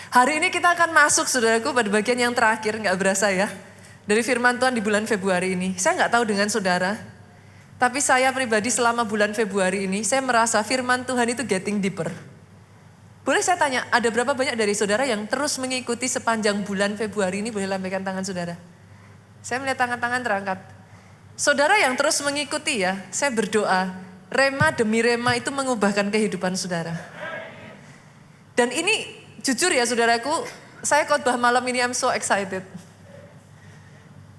Hari ini kita akan masuk, saudaraku, pada bagian yang terakhir, nggak berasa ya. Dari firman Tuhan di bulan Februari ini. Saya nggak tahu dengan saudara, tapi saya pribadi selama bulan Februari ini, saya merasa firman Tuhan itu getting deeper. Boleh saya tanya, ada berapa banyak dari saudara yang terus mengikuti sepanjang bulan Februari ini? Boleh lambaikan tangan saudara. Saya melihat tangan-tangan terangkat. Saudara yang terus mengikuti ya, saya berdoa, rema demi rema itu mengubahkan kehidupan saudara. Dan ini jujur ya saudaraku, saya khotbah malam ini I'm so excited.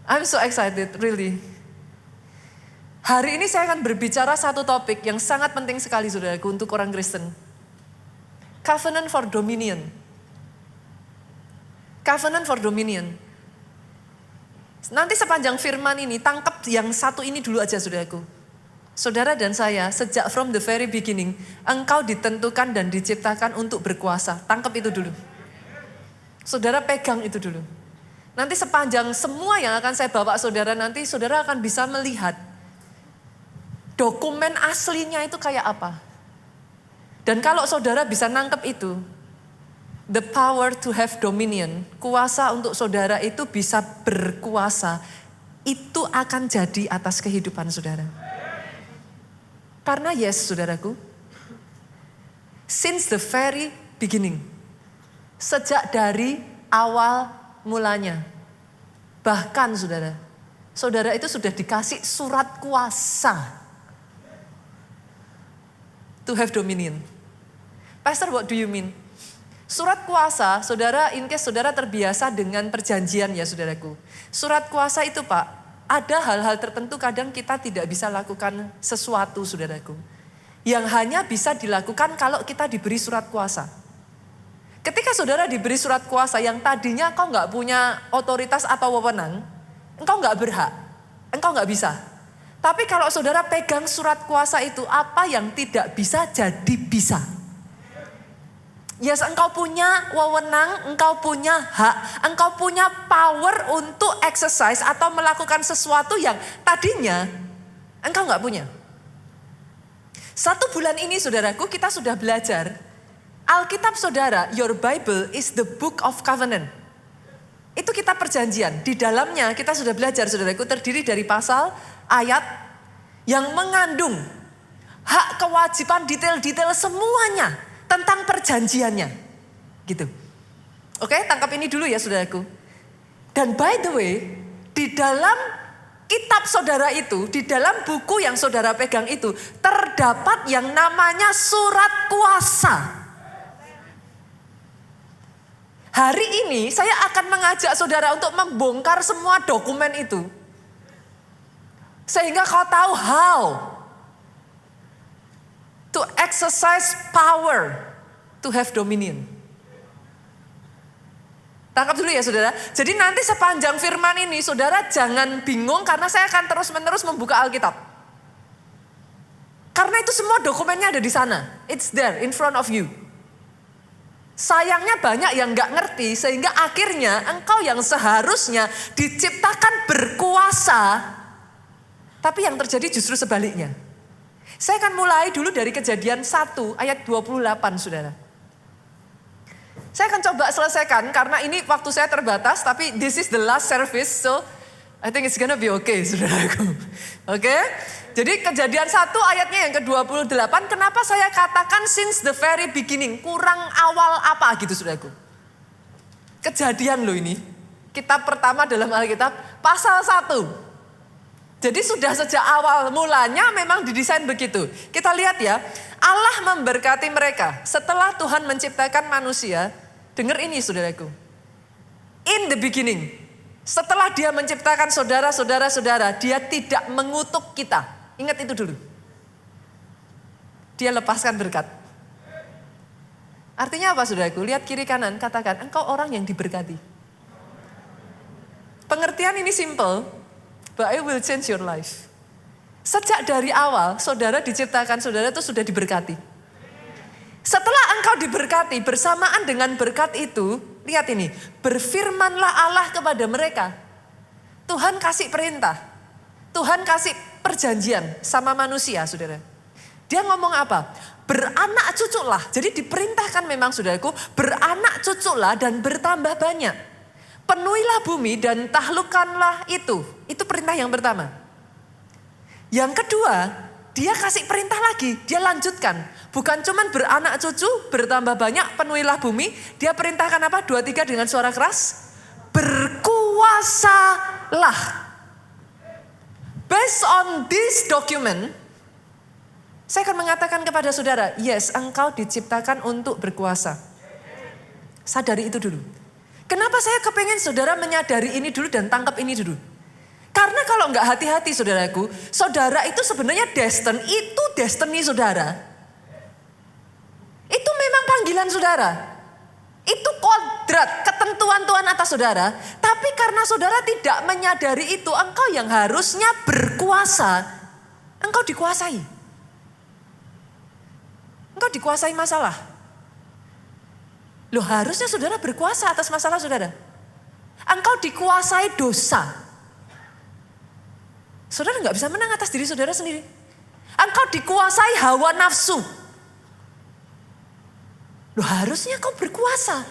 I'm so excited, really. Hari ini saya akan berbicara satu topik yang sangat penting sekali saudaraku untuk orang Kristen. Covenant for Dominion. Covenant for Dominion. Nanti sepanjang firman ini, tangkap yang satu ini dulu aja saudaraku. Saudara dan saya, sejak from the very beginning, engkau ditentukan dan diciptakan untuk berkuasa. Tangkap itu dulu. Saudara pegang itu dulu. Nanti sepanjang semua yang akan saya bawa saudara, nanti saudara akan bisa melihat dokumen aslinya itu kayak apa. Dan kalau saudara bisa nangkep itu, the power to have dominion, kuasa untuk saudara itu bisa berkuasa, itu akan jadi atas kehidupan saudara. Karena yes, saudaraku, since the very beginning, sejak dari awal mulanya, bahkan saudara itu sudah dikasih surat kuasa to have dominion. Pastor, what do you mean? Surat kuasa, saudara, in case saudara terbiasa dengan perjanjian ya saudaraku. Surat kuasa itu Pak, ada hal-hal tertentu kadang kita tidak bisa lakukan sesuatu saudaraku. Yang hanya bisa dilakukan kalau kita diberi surat kuasa. Ketika saudara diberi surat kuasa yang tadinya engkau gak punya otoritas atau wewenang, engkau gak berhak, engkau gak bisa. Tapi kalau saudara pegang surat kuasa itu, apa yang tidak bisa jadi bisa. Yes, engkau punya wewenang, engkau punya hak, engkau punya power untuk exercise atau melakukan sesuatu yang tadinya engkau gak punya. 1 bulan ini saudaraku kita sudah belajar, Alkitab saudara, your Bible is the book of covenant. Itu kitab perjanjian, di dalamnya kita sudah belajar saudaraku terdiri dari pasal, ayat yang mengandung hak, kewajiban, detail-detail semuanya tentang perjanjiannya, gitu. Oke, tangkap ini dulu ya saudaraku. Dan by the way, di dalam kitab saudara itu, di dalam buku yang saudara pegang itu, terdapat yang namanya surat kuasa. Hari ini saya akan mengajak saudara untuk membongkar semua dokumen itu. Sehingga kau tahu how to exercise power to have dominion. Tangkap dulu ya saudara. Jadi nanti sepanjang firman ini saudara jangan bingung karena saya akan terus-menerus membuka Alkitab. Karena itu semua dokumennya ada di sana. It's there in front of you. Sayangnya banyak yang gak ngerti sehingga akhirnya engkau yang seharusnya diciptakan berkuasa. Tapi yang terjadi justru sebaliknya. Saya akan mulai dulu dari Kejadian 1 ayat 28 saudara. Saya akan coba selesaikan karena ini waktu saya terbatas tapi this is the last service so I think it's gonna be okay saudaraku. Oke? Jadi Kejadian 1 ayatnya yang ke-28 kenapa saya katakan since the very beginning, kurang awal apa gitu saudaraku. Kejadian loh ini. Kitab pertama dalam Alkitab pasal 1. Jadi sudah sejak awal mulanya memang didesain begitu. Kita lihat ya, Allah memberkati mereka setelah Tuhan menciptakan manusia. Dengar ini saudaraku. In the beginning, setelah dia menciptakan saudara-saudara, dia tidak mengutuk kita. Ingat itu dulu. Dia lepaskan berkat. Artinya apa saudaraku? Lihat kiri kanan, katakan engkau orang yang diberkati. Pengertian ini simple. But I will change your life. Sejak dari awal, saudara diciptakan, saudara itu sudah diberkati. Setelah engkau diberkati, bersamaan dengan berkat itu, lihat ini, berfirmanlah Allah kepada mereka. Tuhan kasih perintah, Tuhan kasih perjanjian sama manusia, saudara. Dia ngomong apa? beranak cuculah. Jadi diperintahkan memang saudaraku, beranak cuculah dan bertambah banyak. Penuhilah bumi dan taklukkanlah itu. Itu perintah yang pertama. Yang kedua, dia kasih perintah lagi, dia lanjutkan. Bukan cuman beranak cucu, bertambah banyak, penuhilah bumi. Dia perintahkan apa? 2-3 dengan suara keras. Berkuasalah. Based on this document, saya akan mengatakan kepada saudara, yes, engkau diciptakan untuk berkuasa. Sadari itu dulu. Kenapa saya kepengen saudara menyadari ini dulu dan tangkap ini dulu? Karena kalau enggak hati-hati saudaraku, saudara itu sebenarnya destiny saudara. Itu memang panggilan saudara. Itu kodrat, ketentuan Tuhan atas saudara. Tapi karena saudara tidak menyadari itu, engkau yang harusnya berkuasa, engkau dikuasai. Engkau dikuasai masalah. Loh, harusnya saudara berkuasa atas masalah saudara. Engkau dikuasai dosa. Saudara nggak bisa menang atas diri saudara sendiri. Engkau dikuasai hawa nafsu. Loh, harusnya kau berkuasa.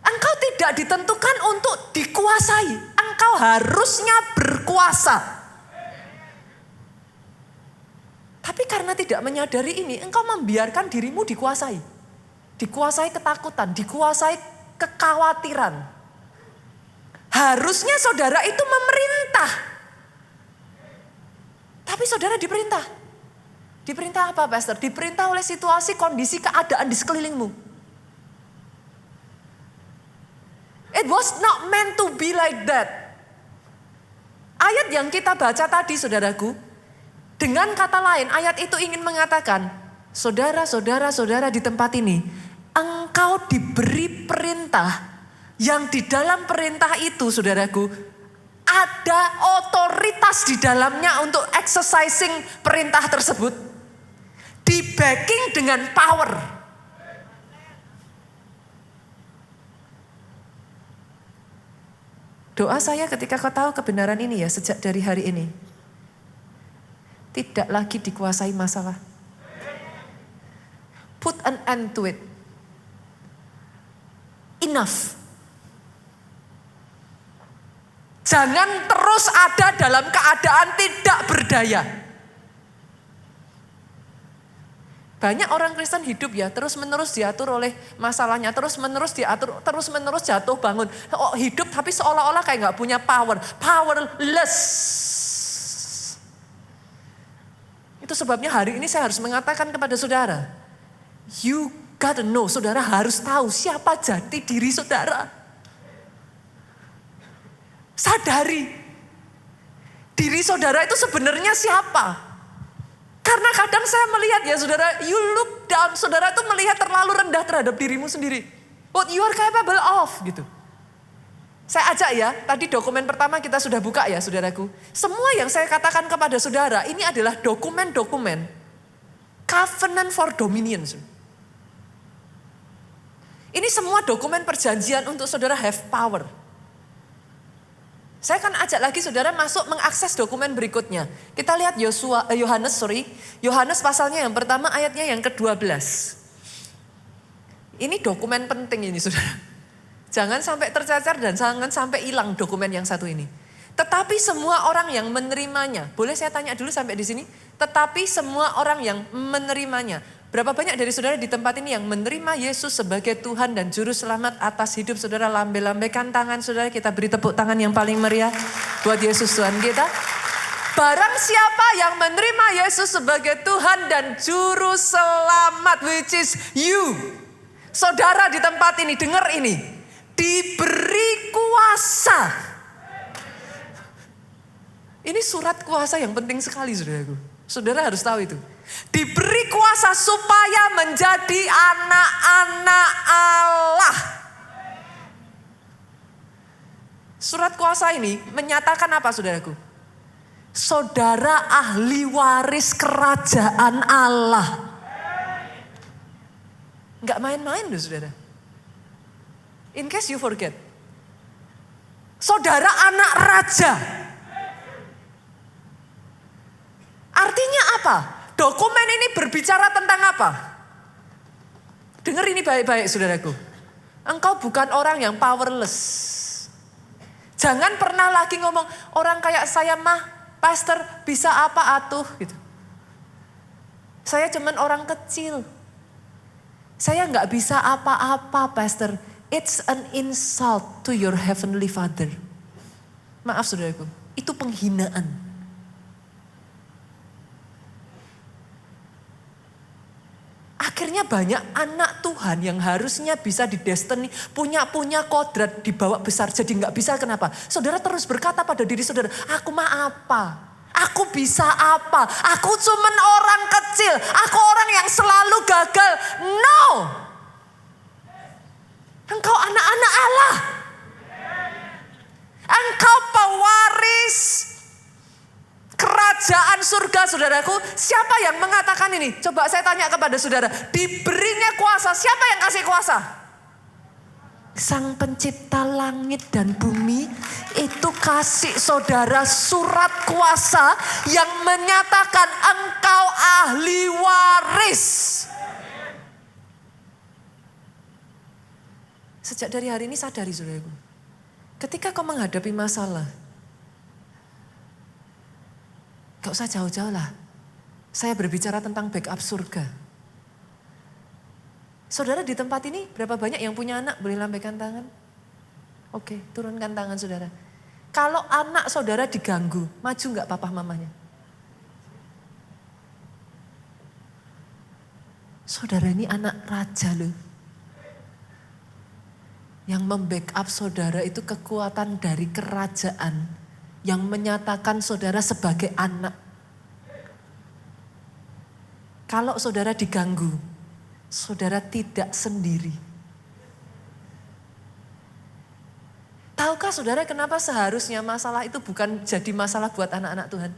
Engkau tidak ditentukan untuk dikuasai. Engkau harusnya berkuasa. Tapi karena tidak menyadari ini, engkau membiarkan dirimu dikuasai. Dikuasai ketakutan, dikuasai kekhawatiran. Harusnya saudara itu memerintah. Tapi saudara diperintah. Diperintah apa, Pastor? Diperintah oleh situasi, kondisi, keadaan di sekelilingmu. It was not meant to be like that. Ayat yang kita baca tadi, saudaraku, dengan kata lain, ayat itu ingin mengatakan, saudara di tempat ini, engkau diberi perintah, yang di dalam perintah itu, saudaraku, ada otoritas di dalamnya untuk exercising perintah tersebut. Di backing dengan power. Doa saya ketika kau tahu kebenaran ini ya, sejak dari hari ini. Tidak lagi dikuasai masalah. Put an end to it. Enough. Jangan terus ada dalam keadaan tidak berdaya. Banyak orang Kristen hidup ya terus menerus diatur oleh masalahnya, terus menerus diatur, terus menerus jatuh bangun. Oh, hidup tapi seolah-olah kayak gak punya power, powerless. Itu sebabnya hari ini saya harus mengatakan kepada saudara, you gotta know, saudara harus tahu siapa jati diri saudara. Sadari, diri saudara itu sebenarnya siapa? Karena kadang saya melihat ya saudara, you look down, saudara itu melihat terlalu rendah terhadap dirimu sendiri. What you are capable of gitu. Saya ajak ya, tadi dokumen pertama kita sudah buka ya saudaraku. Semua yang saya katakan kepada saudara, ini adalah dokumen-dokumen covenant for dominion. Ini semua dokumen perjanjian untuk saudara have power. Saya akan ajak lagi saudara masuk mengakses dokumen berikutnya. Kita lihat Yohanes pasalnya yang pertama ayatnya yang ke-12. Ini dokumen penting ini saudara. Jangan sampai tercacar dan jangan sampai hilang dokumen yang satu ini. Tetapi semua orang yang menerimanya. Boleh saya tanya dulu sampai di sini? Tetapi semua orang yang menerimanya. Berapa banyak dari saudara di tempat ini yang menerima Yesus sebagai Tuhan dan Juru Selamat atas hidup saudara? Lambai-lambaikan tangan saudara, kita beri tepuk tangan yang paling meriah buat Yesus Tuhan kita. Barang siapa yang menerima Yesus sebagai Tuhan dan Juru Selamat, which is you. Saudara di tempat ini, dengar ini. Diberi kuasa. Ini surat kuasa yang penting sekali saudaraku. Saudara harus tahu itu. Diberi kuasa supaya menjadi anak-anak Allah. Surat kuasa ini menyatakan apa saudaraku? Saudara ahli waris kerajaan Allah. Enggak main-main loh saudara. In case you forget. Saudara anak raja. Artinya apa? Dokumen ini berbicara tentang apa? Dengar ini baik-baik saudaraku. Engkau bukan orang yang powerless. Jangan pernah lagi ngomong, orang kayak saya mah, pastor bisa apa atuh gitu. Saya cuman orang kecil. Saya nggak bisa apa-apa pastor. It's an insult to your heavenly father. Maaf saudaraku, itu penghinaan. Akhirnya banyak anak Tuhan yang harusnya bisa didestiny, punya kodrat dibawa besar. Jadi nggak bisa, kenapa? Saudara terus berkata pada diri saudara, aku mah apa? Aku bisa apa? Aku cuman orang kecil, aku orang yang selalu gagal. No! Engkau anak-anak Allah. Engkau pewaris kerajaan surga saudaraku. Siapa yang mengatakan ini? Coba saya tanya kepada saudara. Diberinya kuasa, siapa yang kasih kuasa? Sang pencipta langit dan bumi itu kasih saudara surat kuasa yang menyatakan engkau ahli waris. Sejak dari hari ini sadari saudaraku. Ketika kau menghadapi masalah, gak usah jauh-jauh lah. Saya berbicara tentang backup surga. Saudara di tempat ini berapa banyak yang punya anak? Boleh lambaikan tangan? Oke, turunkan tangan saudara. Kalau anak saudara diganggu, maju gak papa mamanya? Saudara ini anak raja loh. Yang membackup saudara itu kekuatan dari kerajaan yang menyatakan saudara sebagai anak. Kalau saudara diganggu, saudara tidak sendiri. Tahukah saudara kenapa seharusnya masalah itu bukan jadi masalah buat anak-anak Tuhan?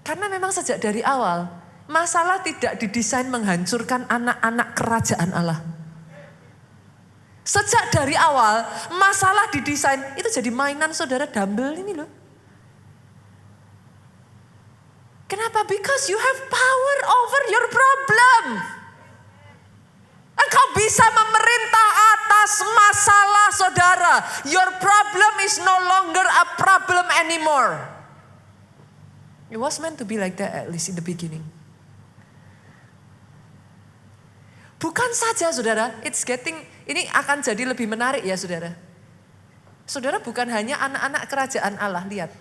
Karena memang sejak dari awal, masalah tidak didesain menghancurkan anak-anak kerajaan Allah. Sejak dari awal, masalah didesain itu jadi mainan saudara dumbbell ini loh. Kenapa? Because you have power over your problem. Engkau bisa memerintah atas masalah saudara. Your problem is no longer a problem anymore. It was meant to be like that at least in the beginning. Bukan saja saudara, ini akan jadi lebih menarik ya saudara. Saudara bukan hanya anak-anak kerajaan Allah, lihat.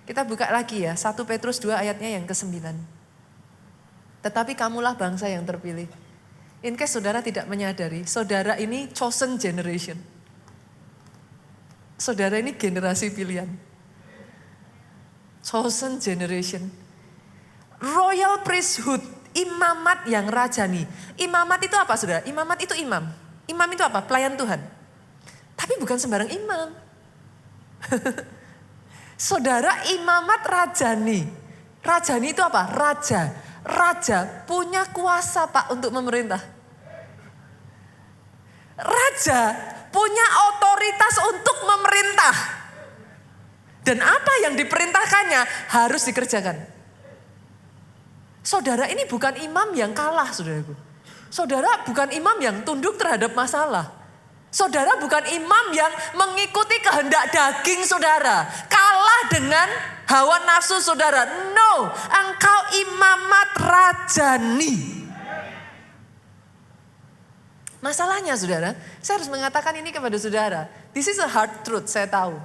Kita buka lagi ya, 1 Petrus 2 ayatnya yang ke-9. Tetapi kamulah bangsa yang terpilih. In case saudara tidak menyadari, saudara ini chosen generation. Saudara ini generasi pilihan. Chosen generation. Royal priesthood. Imamat yang rajani. Imamat itu apa saudara? Imamat itu imam. Imam itu apa? Pelayan Tuhan. Tapi bukan sembarang imam. Saudara, imamat rajani. Rajani itu apa? Raja. Raja punya kuasa Pak untuk memerintah. Raja punya otoritas untuk memerintah. Dan apa yang diperintahkannya harus dikerjakan. Saudara ini bukan imam yang kalah saudaraku. Saudara bukan imam yang tunduk terhadap masalah. Saudara bukan imam yang mengikuti kehendak daging saudara. Kalah dengan hawa nafsu saudara. No, engkau imamat rajani. Masalahnya saudara, saya harus mengatakan ini kepada saudara. This is a hard truth, saya tahu.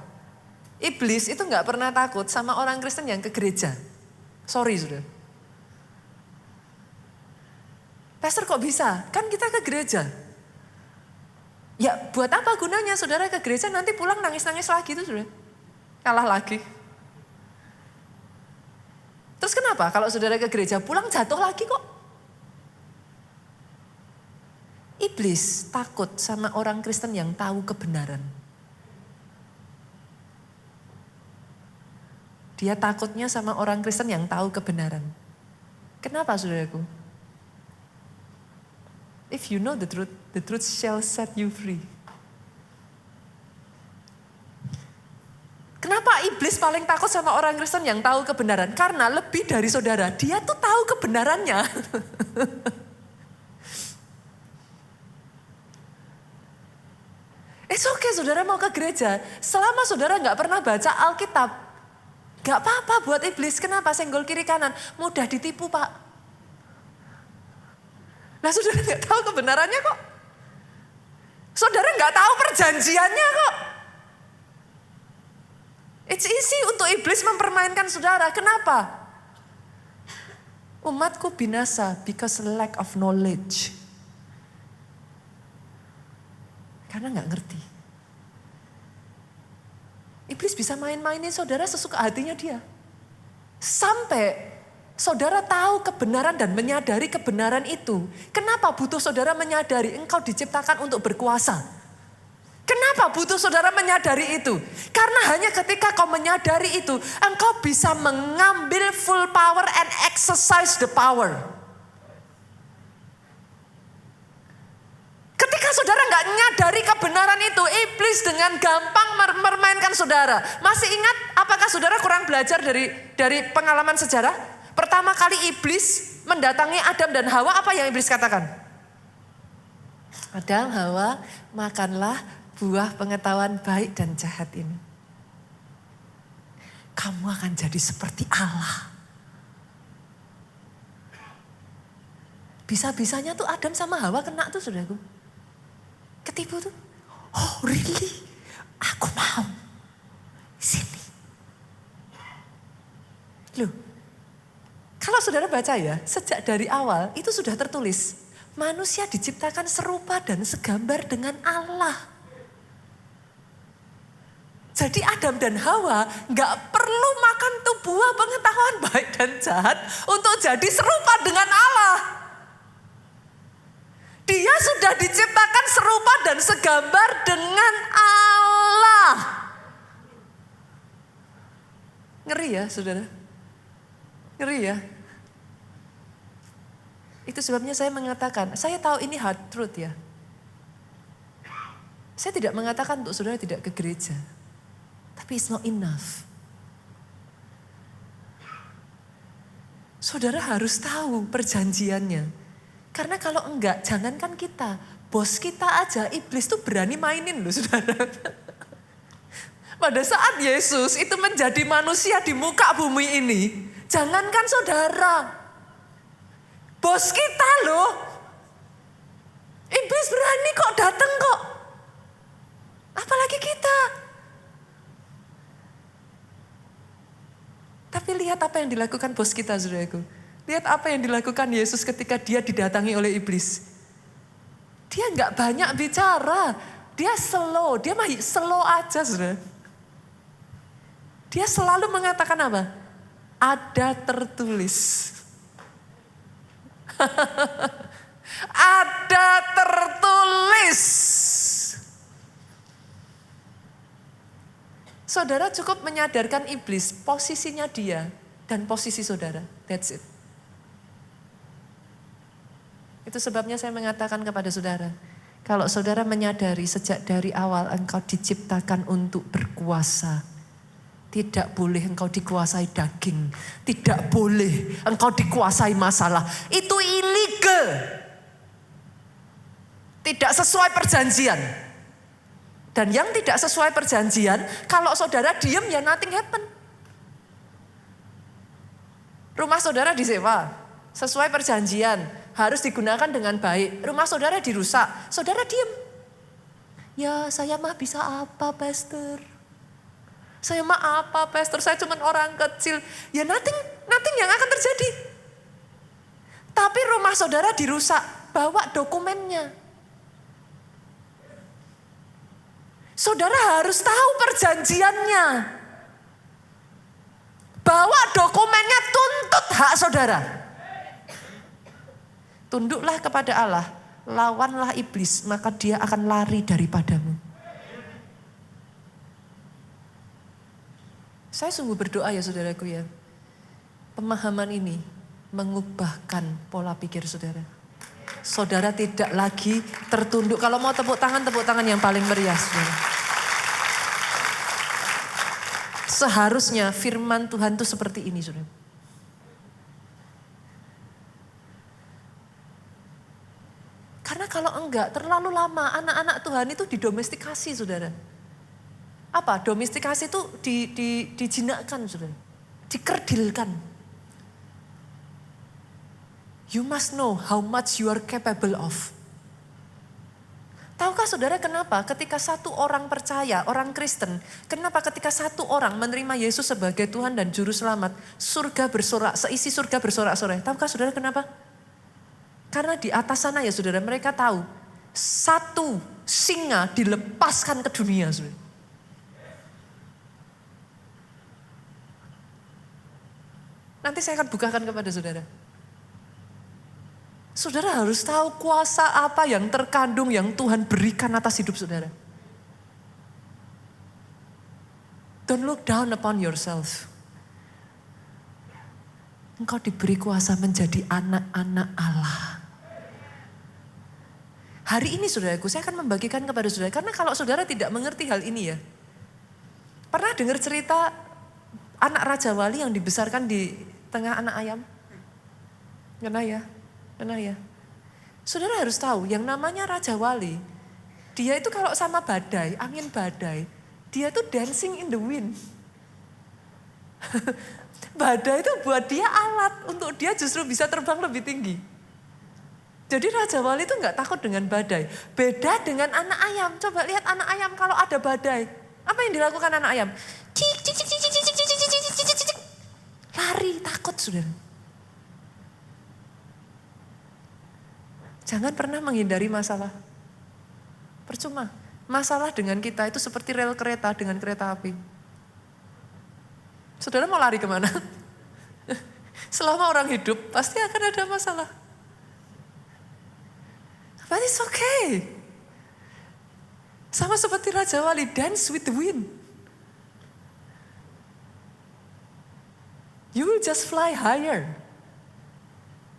Iblis itu gak pernah takut sama orang Kristen yang ke gereja. Sorry saudara. Pastor kok bisa? Kan kita ke gereja. Ya buat apa gunanya saudara ke gereja nanti pulang nangis-nangis lagi itu saudara. Kalah lagi. Terus kenapa kalau saudara ke gereja pulang jatuh lagi kok? Iblis takut sama orang Kristen yang tahu kebenaran. Dia takutnya sama orang Kristen yang tahu kebenaran. Kenapa saudaraku? If you know the truth shall set you free. Kenapa iblis paling takut sama orang Kristen yang tahu kebenaran? Karena lebih dari saudara, dia tuh tahu kebenarannya. It's okay saudara mau ke gereja. Selama saudara gak pernah baca Alkitab, gak apa-apa buat iblis. Kenapa? Senggol kiri kanan. Mudah ditipu Pak. Nah saudara gak tahu kebenarannya kok. Saudara gak tahu perjanjiannya kok. It's easy untuk iblis mempermainkan saudara. Kenapa? Umatku binasa because lack of knowledge. Karena gak ngerti. Iblis bisa main-mainin saudara sesuka hatinya dia. Sampai saudara tahu kebenaran dan menyadari kebenaran itu. Kenapa butuh saudara menyadari engkau diciptakan untuk berkuasa? Kenapa butuh saudara menyadari itu? Karena hanya ketika kau menyadari itu, engkau bisa mengambil full power and exercise the power. Ketika saudara nggak menyadari kebenaran itu, iblis dengan gampang mermainkan saudara. Masih ingat apakah saudara kurang belajar dari pengalaman sejarah? Pertama kali iblis mendatangi Adam dan Hawa, apa yang iblis katakan? Adam, Hawa, makanlah buah pengetahuan baik dan jahat ini. Kamu akan jadi seperti Allah. Bisa-bisanya tuh Adam sama Hawa kena tuh saudaraku. Ketipu tuh. Oh really? Aku mau. Sini. Loh. Kalau saudara baca ya, sejak dari awal itu sudah tertulis. Manusia diciptakan serupa dan segambar dengan Allah. Jadi Adam dan Hawa gak perlu makan tuh buah pengetahuan baik dan jahat untuk jadi serupa dengan Allah. Dia sudah diciptakan serupa dan segambar dengan Allah. Ngeri ya saudara? Ngeri ya? Itu sebabnya saya mengatakan, saya tahu ini hard truth ya. Saya tidak mengatakan untuk saudara tidak ke gereja. Tapi it's not enough. Saudara harus tahu perjanjiannya. Karena kalau enggak, jangankan kita. Bos kita aja, iblis tuh berani mainin loh saudara. Pada saat Yesus itu menjadi manusia di muka bumi ini. Jangankan saudara. Bos kita loh. Iblis berani kok datang kok. Apalagi kita. Tapi lihat apa yang dilakukan bos kita, saudaraku. Lihat apa yang dilakukan Yesus ketika dia didatangi oleh iblis. Dia nggak banyak bicara. Dia slow aja, saudara. Dia selalu mengatakan apa? Ada tertulis. Ada tertulis. Saudara cukup menyadarkan iblis, posisinya dia dan posisi saudara. That's it. Itu sebabnya saya mengatakan kepada saudara, kalau saudara menyadari sejak dari awal engkau diciptakan untuk berkuasa. Tidak boleh engkau dikuasai daging. Tidak boleh engkau dikuasai masalah. Itu illegal. Tidak sesuai perjanjian. Dan yang tidak sesuai perjanjian, kalau saudara diem ya nothing happen. Rumah saudara disewa, sesuai perjanjian, harus digunakan dengan baik. Rumah saudara dirusak, saudara diem. Ya saya mah bisa apa pastor? Saya mah apa pastor? Saya cuma orang kecil. Ya nothing yang akan terjadi. Tapi rumah saudara dirusak, bawa dokumennya. Saudara harus tahu perjanjiannya. Bawa dokumennya, tuntut hak saudara. Tunduklah kepada Allah, lawanlah iblis, maka dia akan lari daripadamu. Saya sungguh berdoa ya saudaraku ya. Pemahaman ini mengubahkan pola pikir saudara. Saudara tidak lagi tertunduk. Kalau mau tepuk tangan yang paling meriah saudara. seharusnya firman Tuhan itu seperti ini, saudara. Karena kalau enggak, terlalu lama anak-anak Tuhan itu didomestikasi, saudara. Apa? Domestikasi itu dijinakkan, saudara. Dikerdilkan. You must know how much you are capable of. Tahukah saudara kenapa ketika satu orang percaya, orang Kristen, kenapa ketika satu orang menerima Yesus sebagai Tuhan dan Juru Selamat, surga bersorak, seisi surga bersorak-sorai. Tahukah saudara kenapa? Karena di atas sana ya saudara, mereka tahu satu singa dilepaskan ke dunia, saudara. Nanti saya akan bukakan kepada saudara. Saudara harus tahu kuasa apa yang terkandung yang Tuhan berikan atas hidup saudara. Don't look down upon yourself. Engkau diberi kuasa menjadi anak-anak Allah. Hari ini saudaraku, saya akan membagikan kepada saudara. Karena kalau saudara tidak mengerti hal ini ya. Pernah dengar cerita anak Raja Wali yang dibesarkan di tengah anak ayam? Pernah ya? Pernah ya? Saudara harus tahu yang namanya Raja Wali. Dia itu kalau sama badai, angin badai. Dia itu dancing in the wind. Badai itu buat dia alat untuk dia justru bisa terbang lebih tinggi. Jadi Raja Wali itu gak takut dengan badai. Beda dengan anak ayam. Coba lihat anak ayam kalau ada badai. Apa yang dilakukan anak ayam? Cik, cik, cik, cik, cik, cik, cik, cik, cik, cik, cik. Lari, takut saudara. Jangan pernah menghindari masalah. Percuma. Masalah dengan kita itu seperti rel kereta dengan kereta api. Saudara mau lari kemana? Selama orang hidup pasti akan ada masalah. But it's okay. Sama seperti Raja Wali, dance with the wind. You will just fly higher.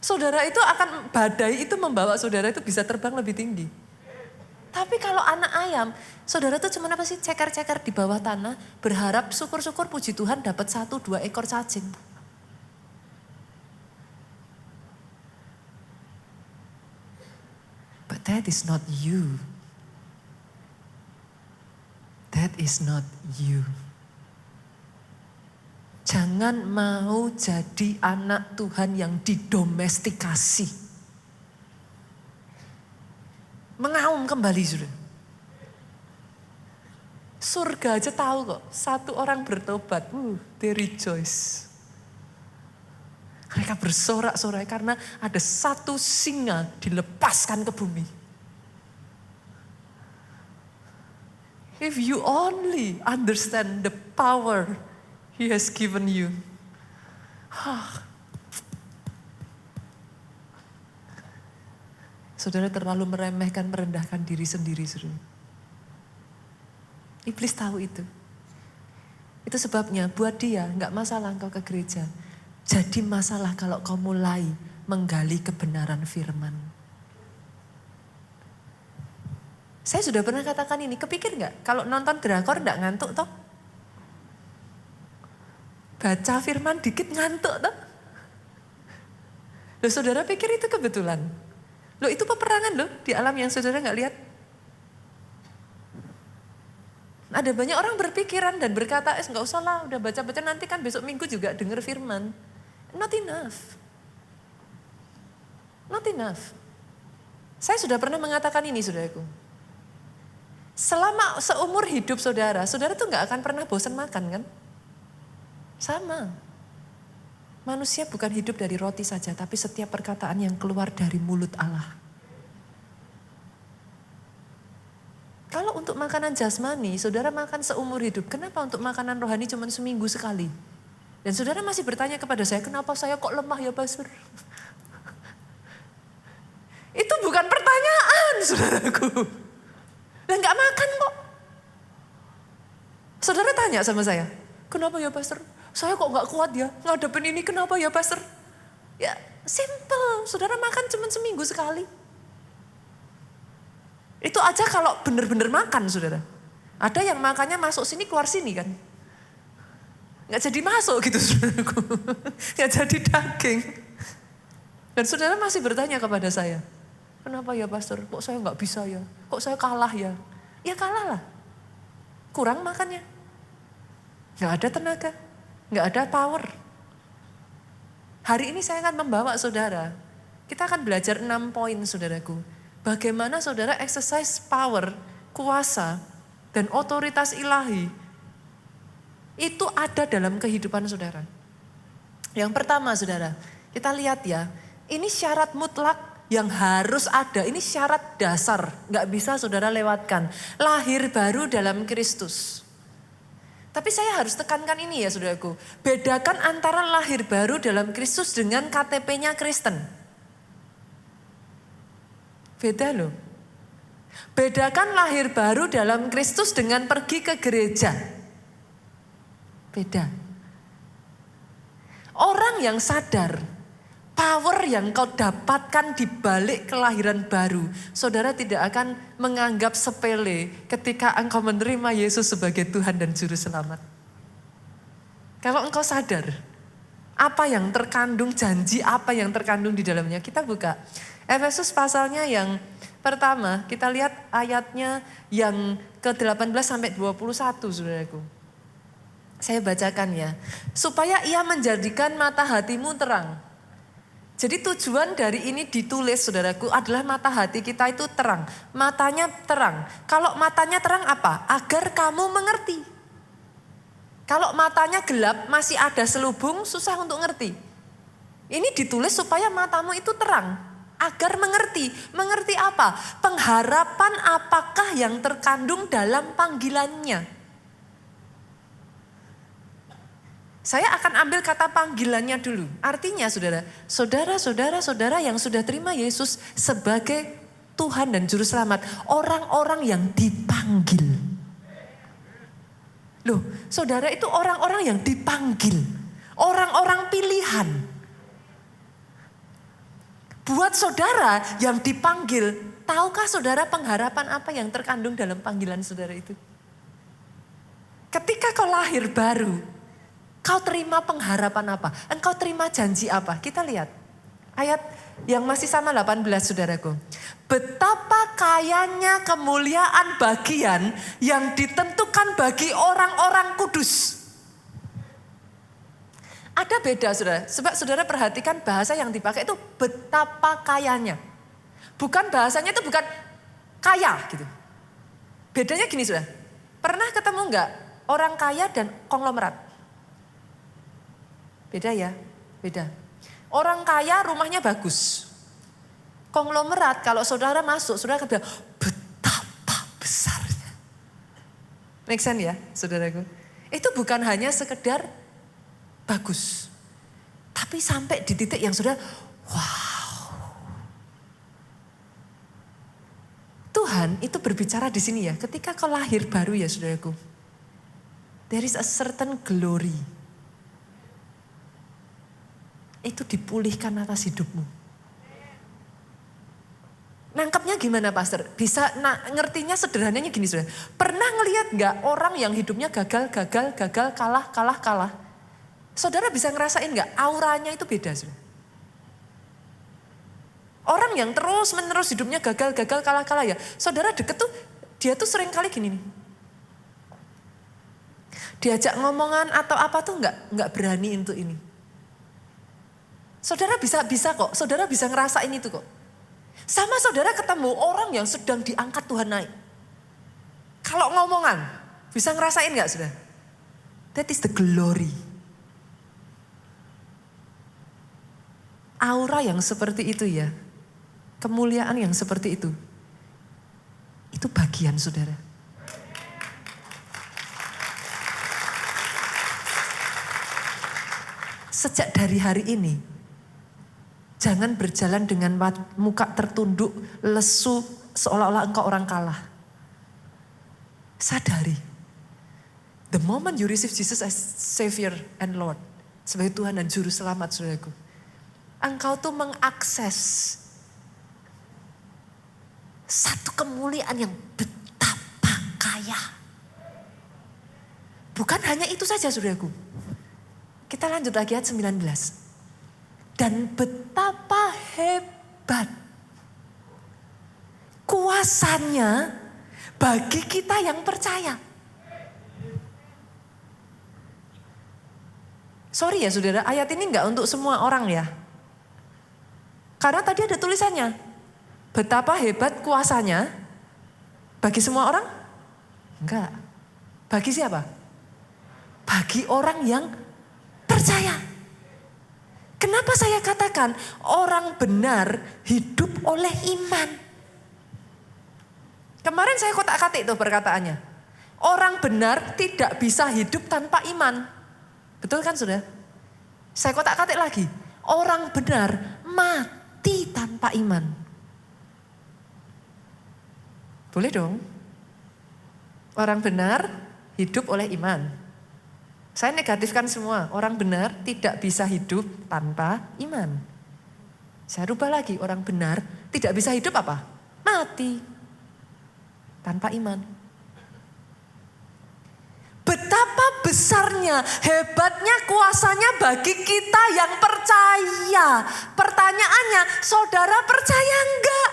Saudara itu akan, badai itu membawa saudara itu bisa terbang lebih tinggi. Tapi kalau anak ayam, saudara itu cuma apa sih? Ceker-ceker di bawah tanah, berharap syukur-syukur puji Tuhan dapat 1-2 ekor cacing. But that is not you. That is not you. Jangan mau jadi anak Tuhan yang didomestikasi. Mengaum kembali sudah. Surga aja tahu kok, satu orang bertobat, they rejoice. Mereka bersorak-sorai karena ada satu singa dilepaskan ke bumi. If you only understand the power He has given you. Saudara terlalu meremehkan, merendahkan diri sendiri, saudara. Iblis tahu itu. Itu sebabnya buat dia nggak masalah engkau ke gereja. Jadi masalah kalau kau mulai menggali kebenaran firman. Saya sudah pernah katakan ini, kepikir nggak kalau nonton drakor nggak ngantuk toh? Baca firman dikit ngantuk toh? Loh saudara pikir itu kebetulan? Loh itu peperangan loh di alam yang saudara nggak lihat. Ada banyak orang berpikiran dan berkata, nggak usah lah, udah baca-baca nanti kan besok minggu juga dengar firman. Not enough. Not enough. Saya sudah pernah mengatakan ini saudaraku. Selama seumur hidup saudara, saudara tuh nggak akan pernah bosan makan kan? Sama. Manusia bukan hidup dari roti saja, tapi setiap perkataan yang keluar dari mulut Allah. Kalau untuk makanan jasmani, saudara makan seumur hidup. Kenapa untuk makanan rohani cuma seminggu sekali? Dan saudara masih bertanya kepada saya, kenapa saya kok lemah ya Pastor? Itu bukan pertanyaan, saudaraku. Lah nggak makan kok. Saudara tanya sama saya, kenapa ya Pastor? Saya kok nggak kuat ya ngadepin ini, kenapa ya Pastor? Ya simple, saudara makan cuma seminggu sekali. Itu aja kalau benar-benar makan saudara. Ada yang makannya masuk sini keluar sini kan. Nggak jadi masuk gitu saudaraku. Nggak jadi daging. Dan saudara masih bertanya kepada saya, kenapa ya pastor? Kok saya nggak bisa ya? Kok saya kalah ya? Ya kalah lah. Kurang makannya. Nggak ada tenaga. Nggak ada power. Hari ini saya akan membawa saudara. Kita akan belajar 6 poin saudaraku. Bagaimana saudara exercise power, kuasa, dan otoritas ilahi. Itu ada dalam kehidupan saudara. Yang pertama saudara, kita lihat ya. Ini syarat mutlak yang harus ada. Ini syarat dasar. Gak bisa saudara lewatkan. Lahir baru dalam Kristus. Tapi saya harus tekankan ini ya saudaraku. Bedakan antara lahir baru dalam Kristus dengan KTP-nya Kristen. Beda loh. Bedakan lahir baru dalam Kristus dengan pergi ke gereja. Beda. Orang yang sadar power yang kau dapatkan di balik kelahiran baru, saudara tidak akan menganggap sepele ketika engkau menerima Yesus sebagai Tuhan dan Juru Selamat. Kalau engkau sadar, apa yang terkandung, janji apa yang terkandung di dalamnya, kita buka. Efesus pasalnya yang pertama, kita lihat ayatnya yang ke-18 sampai 21, saudaraku. Saya bacakan ya. Supaya ia menjadikan mata hatimu terang. Jadi tujuan dari ini ditulis saudaraku adalah mata hati kita itu terang. Matanya terang. Kalau matanya terang apa? Agar kamu mengerti. Kalau matanya gelap masih ada selubung susah untuk ngerti. Ini ditulis supaya matamu itu terang. Agar mengerti. Mengerti apa? Pengharapan apakah yang terkandung dalam panggilannya. Saya akan ambil kata panggilannya dulu. Artinya saudara yang sudah terima Yesus sebagai Tuhan dan Juru Selamat. Orang-orang yang dipanggil. Loh, saudara itu orang-orang yang dipanggil. Orang-orang pilihan. Buat saudara yang dipanggil, tahukah saudara pengharapan apa yang terkandung dalam panggilan saudara itu? Ketika kau lahir baru, kau terima pengharapan apa? Engkau terima janji apa? Kita lihat. Ayat yang masih sama 18 saudaraku. Betapa kayanya kemuliaan bagian yang ditentukan bagi orang-orang kudus. Ada beda saudara. Sebab saudara perhatikan bahasa yang dipakai itu betapa kayanya. Bukan bahasanya itu bukan kaya gitu. Bedanya gini saudara. Pernah ketemu enggak orang kaya dan konglomerat? Beda ya, beda. Orang kaya rumahnya bagus. Konglomerat kalau saudara masuk, saudara akan bilang betapa besarnya. Make sense ya saudaraku? Itu bukan hanya sekedar bagus. Tapi sampai di titik yang saudara, wow. Tuhan itu berbicara di sini ya, ketika kau lahir baru ya saudaraku. There is a certain glory. Itu dipulihkan atas hidupmu. Nangkapnya gimana pastor? Bisa ngertinya sederhananya gini saudara. Pernah ngelihat gak orang yang hidupnya gagal, kalah. Saudara bisa ngerasain gak auranya itu beda saudara. Orang yang terus menerus hidupnya gagal, kalah ya. Saudara deket tuh, dia tuh sering kali gini nih. Diajak ngomongan atau apa tuh gak berani untuk ini. Saudara bisa kok, saudara bisa ngerasain itu kok. Sama saudara ketemu orang yang sedang diangkat Tuhan naik. Kalau ngomongan, bisa ngerasain gak saudara? That is the glory. Aura yang seperti itu ya, kemuliaan yang seperti itu bagian saudara. Sejak dari hari ini, jangan berjalan dengan muka tertunduk, lesu, seolah-olah engkau orang kalah. Sadari, the moment you receive Jesus as Savior and Lord, sebagai Tuhan dan Juru Selamat saudaraku, engkau tuh mengakses satu kemuliaan yang betapa kaya. Bukan hanya itu saja saudaraku. Kita lanjut lagi ayat 19. Dan betapa hebat kuasanya bagi kita yang percaya. Sorry ya saudara, ayat ini enggak untuk semua orang ya. Karena tadi ada tulisannya, betapa hebat kuasanya bagi semua orang? Enggak. Bagi siapa? Bagi orang yang percaya. Kenapa saya katakan orang benar hidup oleh iman? Kemarin saya kotak-katik tuh perkataannya. Orang benar tidak bisa hidup tanpa iman. Betul kan sudah? Saya kotak-katik lagi. Orang benar mati tanpa iman. Boleh dong? Orang benar hidup oleh iman. Saya negatifkan semua. Orang benar tidak bisa hidup tanpa iman. Saya rubah lagi. Orang benar tidak bisa hidup apa? Mati. Tanpa iman. Betapa besarnya, hebatnya kuasanya bagi kita yang percaya. Pertanyaannya, saudara percaya enggak?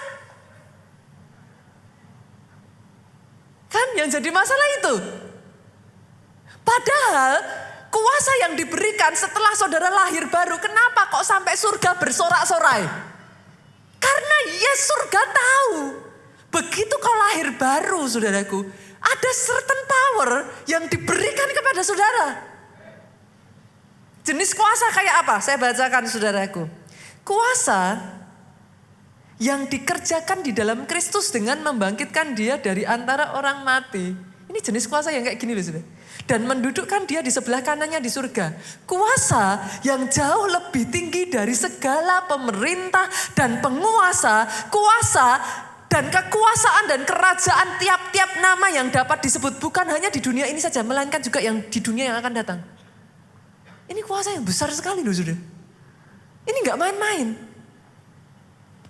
Kan yang jadi masalah itu. Padahal kuasa yang diberikan setelah saudara lahir baru, kenapa kok sampai surga bersorak-sorai? Karena yes, surga tahu. Begitu kau lahir baru saudaraku, ada certain power yang diberikan kepada saudara. Jenis kuasa kayak apa? Saya bacakan saudaraku. Kuasa yang dikerjakan di dalam Kristus dengan membangkitkan dia dari antara orang mati. Ini jenis kuasa yang kayak gini loh saudara. Dan mendudukkan dia di sebelah kanannya di surga. Kuasa yang jauh lebih tinggi dari segala pemerintah dan penguasa. Kuasa dan kekuasaan dan kerajaan tiap-tiap nama yang dapat disebut. Bukan hanya di dunia ini saja, melainkan juga yang di dunia yang akan datang. Ini kuasa yang besar sekali loh saudara. Ini gak main-main.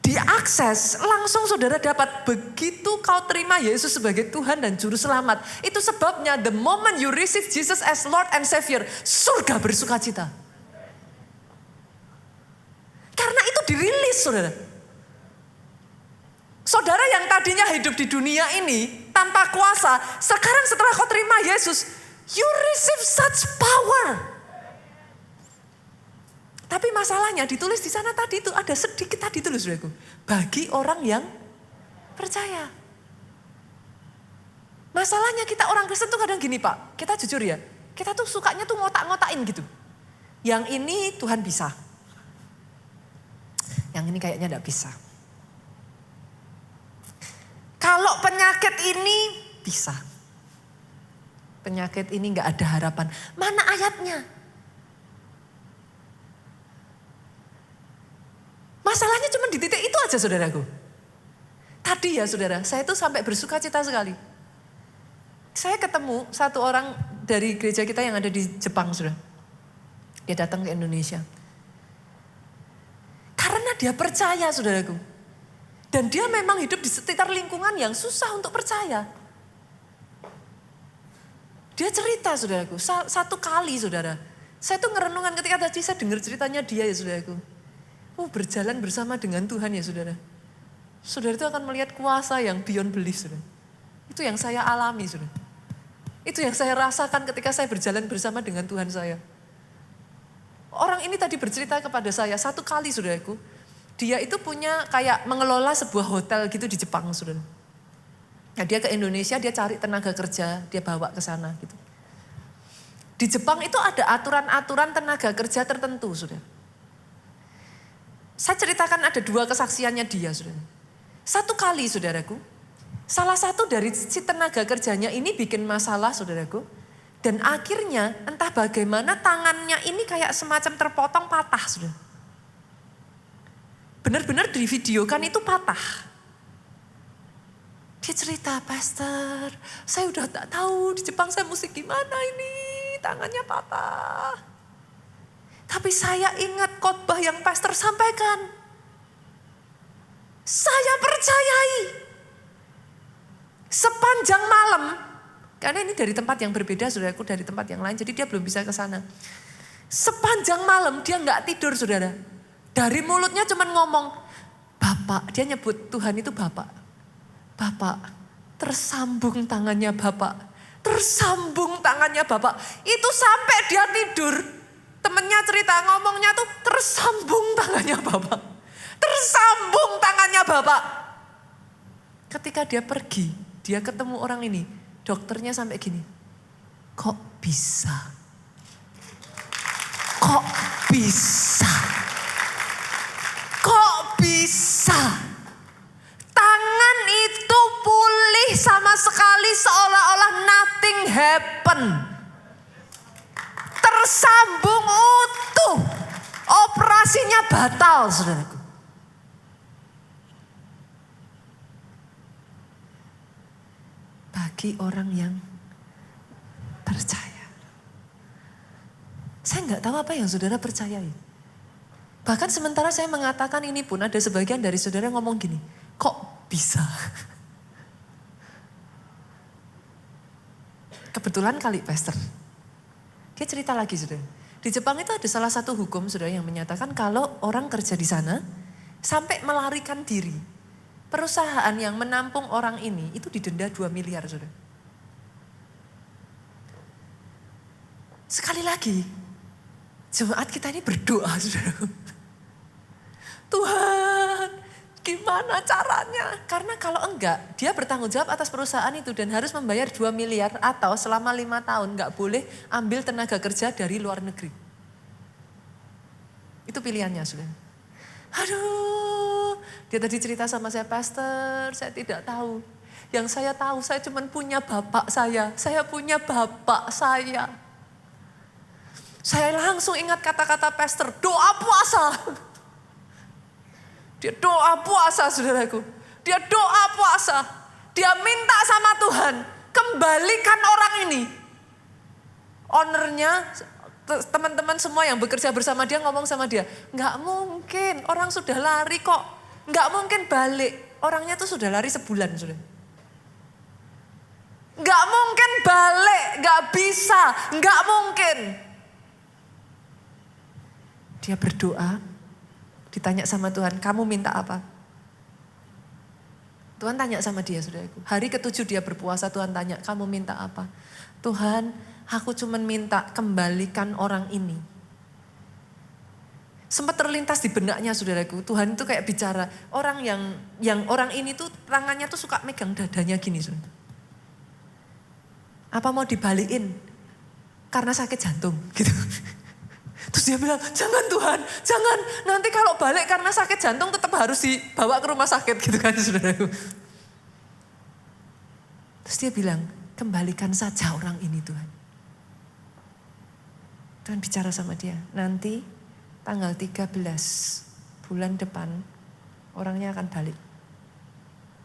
Diakses langsung saudara dapat begitu kau terima Yesus sebagai Tuhan dan Juru Selamat. Itu sebabnya the moment you receive Jesus as Lord and Savior, surga bersuka cita. Karena itu dirilis saudara. Saudara yang tadinya hidup di dunia ini tanpa kuasa, sekarang setelah kau terima Yesus, you receive such power. Tapi masalahnya ditulis di sana tadi itu ada sedikit tadi itu loh saudaraku. Bagi orang yang percaya. Masalahnya kita orang Kristen tuh kadang gini Pak. Kita jujur ya. Kita tuh sukanya tuh ngotak-ngotakin gitu. Yang ini Tuhan bisa. Yang ini kayaknya enggak bisa. Kalau penyakit ini bisa. Penyakit ini enggak ada harapan. Mana ayatnya? Masalahnya cuma di titik itu aja saudaraku. Tadi ya saudara, saya tuh sampai bersuka cita sekali. Saya ketemu satu orang dari gereja kita yang ada di Jepang saudara. Dia datang ke Indonesia. Karena dia percaya saudaraku. Dan dia memang hidup di sekitar lingkungan yang susah untuk percaya. Dia cerita saudaraku, satu kali saudara. Saya tuh ngerenungan ketika tadi saya dengar ceritanya dia ya saudaraku. Berjalan bersama dengan Tuhan ya saudara. Saudara itu akan melihat kuasa yang beyond belief saudara. Itu yang saya alami saudara. Itu yang saya rasakan ketika saya berjalan bersama dengan Tuhan saya. Orang ini tadi bercerita kepada saya satu kali saudaraku. Dia itu punya kayak mengelola sebuah hotel gitu di Jepang saudara. Nah, dia ke Indonesia, dia cari tenaga kerja, dia bawa ke sana gitu. Di Jepang itu ada aturan-aturan tenaga kerja tertentu saudara. Saya ceritakan ada dua kesaksiannya dia, saudara. Satu kali, saudaraku, salah satu dari si tenaga kerjanya ini bikin masalah, saudaraku. Dan akhirnya entah bagaimana tangannya ini kayak semacam terpotong patah, saudara. Benar-benar divideokan itu patah. Dia cerita, Pastor, saya udah tak tahu di Jepang saya mesti gimana ini, tangannya patah. Tapi saya ingat khotbah yang pastor sampaikan. Saya percayai. Sepanjang malam. Karena ini dari tempat yang berbeda, saudaraku, dari tempat yang lain. Jadi dia belum bisa ke sana. Sepanjang malam dia nggak tidur saudara. Dari mulutnya cuma ngomong, Bapak, dia nyebut Tuhan itu Bapak. Bapak, tersambung tangannya Bapak. Tersambung tangannya Bapak. Itu sampai dia tidur. Temennya cerita ngomongnya tuh tersambung tangannya Bapak. Tersambung tangannya Bapak. Ketika dia pergi, dia ketemu orang ini. Dokternya sampai gini, kok bisa? Kok bisa? Kok bisa? Tangan itu pulih sama sekali seolah-olah nothing happen. Tersambung utuh. Operasinya batal, saudaraku. Bagi orang yang percaya. Saya nggak tahu apa yang saudara percayai. Bahkan sementara saya mengatakan ini pun ada sebagian dari saudara ngomong gini, kok bisa? Kebetulan kali pastor. Dia cerita lagi saudara. Di Jepang itu ada salah satu hukum saudara yang menyatakan kalau orang kerja di sana sampai melarikan diri. Perusahaan yang menampung orang ini itu didenda 2 miliar saudara. Sekali lagi, jemaat kita ini berdoa saudara. Tuhan, gimana caranya? Karena kalau enggak, dia bertanggung jawab atas perusahaan itu dan harus membayar 2 miliar atau selama 5 tahun enggak boleh ambil tenaga kerja dari luar negeri. Itu pilihannya saudara. Aduh, dia tadi cerita sama saya, Pastor, saya tidak tahu. Yang saya tahu, saya cuma punya bapak saya punya bapak saya. Saya langsung ingat kata-kata pastor, doa puasa. Dia doa puasa saudaraku. Dia doa puasa. Dia minta sama Tuhan, kembalikan orang ini. Ownernya, teman-teman semua yang bekerja bersama dia ngomong sama dia, nggak mungkin, orang sudah lari kok. Nggak mungkin balik. Orangnya tuh sudah lari sebulan sudah. Nggak mungkin balik, nggak bisa, nggak mungkin. Dia berdoa, ditanya sama Tuhan, kamu minta apa? Tuhan tanya sama dia, saudaraku. Hari ke-7 dia berpuasa, Tuhan tanya, kamu minta apa? Tuhan, aku cuma minta kembalikan orang ini. Sempat terlintas di benaknya, saudaraku. Tuhan itu kayak bicara, orang yang orang ini tuh tangannya tuh suka megang dadanya gini, saudara. Apa mau dibalikin? Karena sakit jantung, gitu. Terus dia bilang, jangan Tuhan, jangan. Nanti kalau balik karena sakit jantung tetap harus dibawa ke rumah sakit gitu kan saudaraku. Terus dia bilang, kembalikan saja orang ini Tuhan. Tuhan bicara sama dia, nanti tanggal 13 bulan depan orangnya akan balik.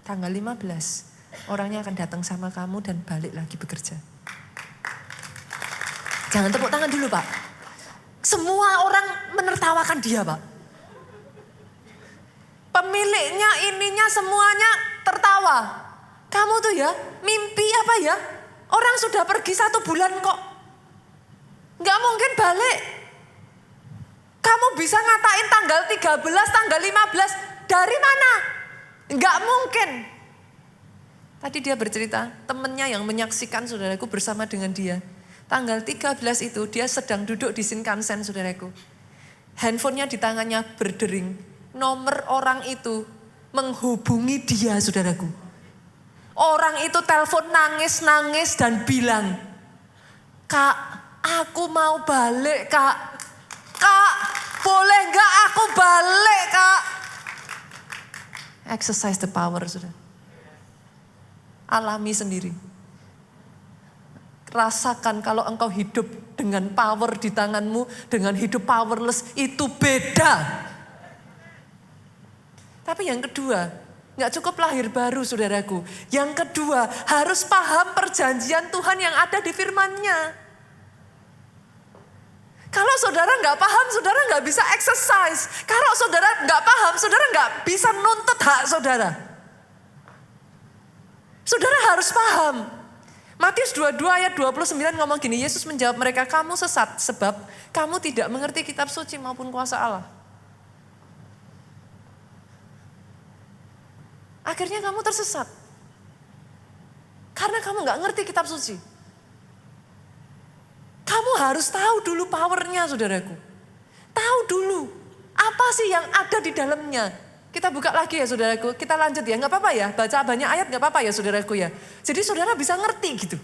Tanggal 15 orangnya akan datang sama kamu dan balik lagi bekerja. Jangan tepuk tangan dulu Pak. Semua orang menertawakan dia Pak. Pemiliknya ininya semuanya tertawa. Kamu tuh ya mimpi apa ya? Orang sudah pergi 1 bulan kok. Gak mungkin balik. Kamu bisa ngatain tanggal 13, tanggal 15. Dari mana? Gak mungkin. Tadi dia bercerita, temennya yang menyaksikan saudaraku bersama dengan dia. Tanggal 13 itu dia sedang duduk di Shinkansen saudaraku. Handphonenya di tangannya berdering. Nomor orang itu menghubungi dia saudaraku. Orang itu telepon nangis-nangis dan bilang, Kak, aku mau balik Kak. Kak, boleh gak aku balik Kak? Exercise the power saudara. Alami sendiri. Rasakan kalau engkau hidup dengan power di tanganmu, dengan hidup powerless, itu beda. Tapi yang kedua, gak cukup lahir baru saudaraku. Yang kedua, harus paham perjanjian Tuhan yang ada di firman-Nya. Kalau saudara gak paham, saudara gak bisa exercise. Kalau saudara gak paham, saudara gak bisa nuntut hak saudara. Saudara harus paham. Matius 22 ayat 29 ngomong gini, Yesus menjawab mereka, kamu sesat sebab kamu tidak mengerti kitab suci maupun kuasa Allah. Akhirnya kamu tersesat. Karena kamu gak ngerti kitab suci. Kamu harus tahu dulu powernya saudaraku. Tahu dulu apa sih yang ada di dalamnya. Kita buka lagi ya saudaraku, kita lanjut ya, gak apa-apa ya, baca banyak ayat gak apa-apa ya saudaraku ya. Jadi saudara bisa ngerti gitu.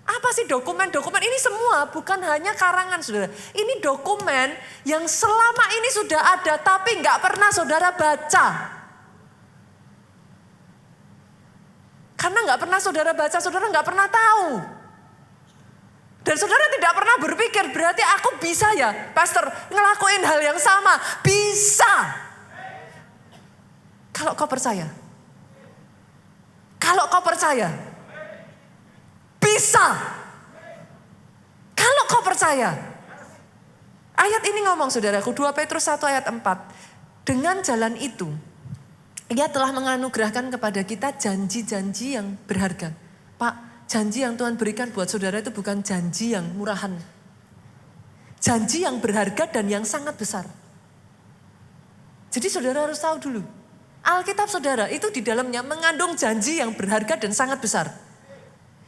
Apa sih dokumen-dokumen ini semua bukan hanya karangan saudara. Ini dokumen yang selama ini sudah ada tapi gak pernah saudara baca. Karena gak pernah saudara baca, saudara gak pernah tahu. Dan saudara tidak pernah berpikir berarti aku bisa ya pastor ngelakuin hal yang sama. Bisa. Kalau kau percaya. Kalau kau percaya. Bisa. Kalau kau percaya. Ayat ini ngomong saudaraku, 2 Petrus 1 ayat 4. Dengan jalan itu, Ia telah menganugerahkan kepada kita janji-janji yang berharga. Pak, janji yang Tuhan berikan buat saudara itu bukan janji yang murahan. Janji yang berharga dan yang sangat besar. Jadi saudara harus tahu dulu. Alkitab saudara itu di dalamnya mengandung janji yang berharga dan sangat besar.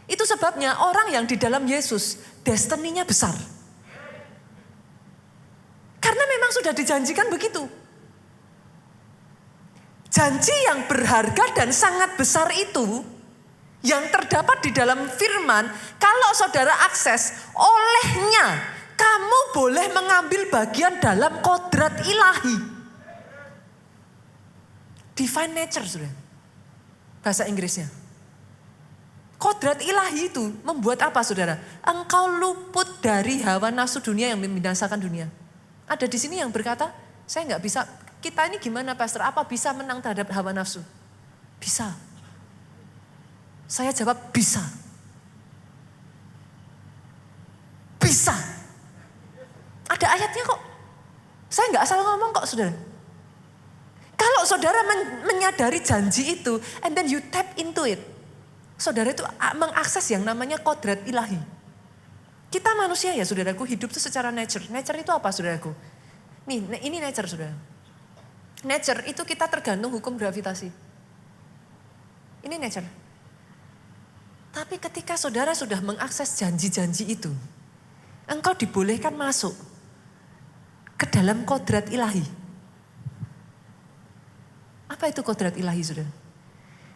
Itu sebabnya orang yang di dalam Yesus destininya besar. Karena memang sudah dijanjikan begitu. Janji yang berharga dan sangat besar itu yang terdapat di dalam firman, kalau saudara akses olehnya, kamu boleh mengambil bagian dalam kodrat ilahi. Divine nature, saudara. Bahasa Inggrisnya. Kodrat ilahi itu membuat apa, saudara? Engkau luput dari hawa nafsu dunia yang membinasakan dunia. Ada di sini yang berkata, saya nggak bisa. Kita ini gimana, pastor? Apa bisa menang terhadap hawa nafsu? Bisa. Saya jawab bisa. Bisa. Ada ayatnya kok. Saya nggak asal ngomong kok, saudara. Kalau saudara menyadari janji itu, and then you tap into it. Saudara itu mengakses yang namanya kodrat ilahi. Kita manusia ya saudaraku, hidup itu secara nature. Nature itu apa saudaraku? Nih, ini nature saudara. Nature itu kita tergantung hukum gravitasi. Ini nature. Tapi ketika saudara sudah mengakses janji-janji itu, engkau dibolehkan masuk ke dalam kodrat ilahi. Apa itu kodrat ilahi, saudara?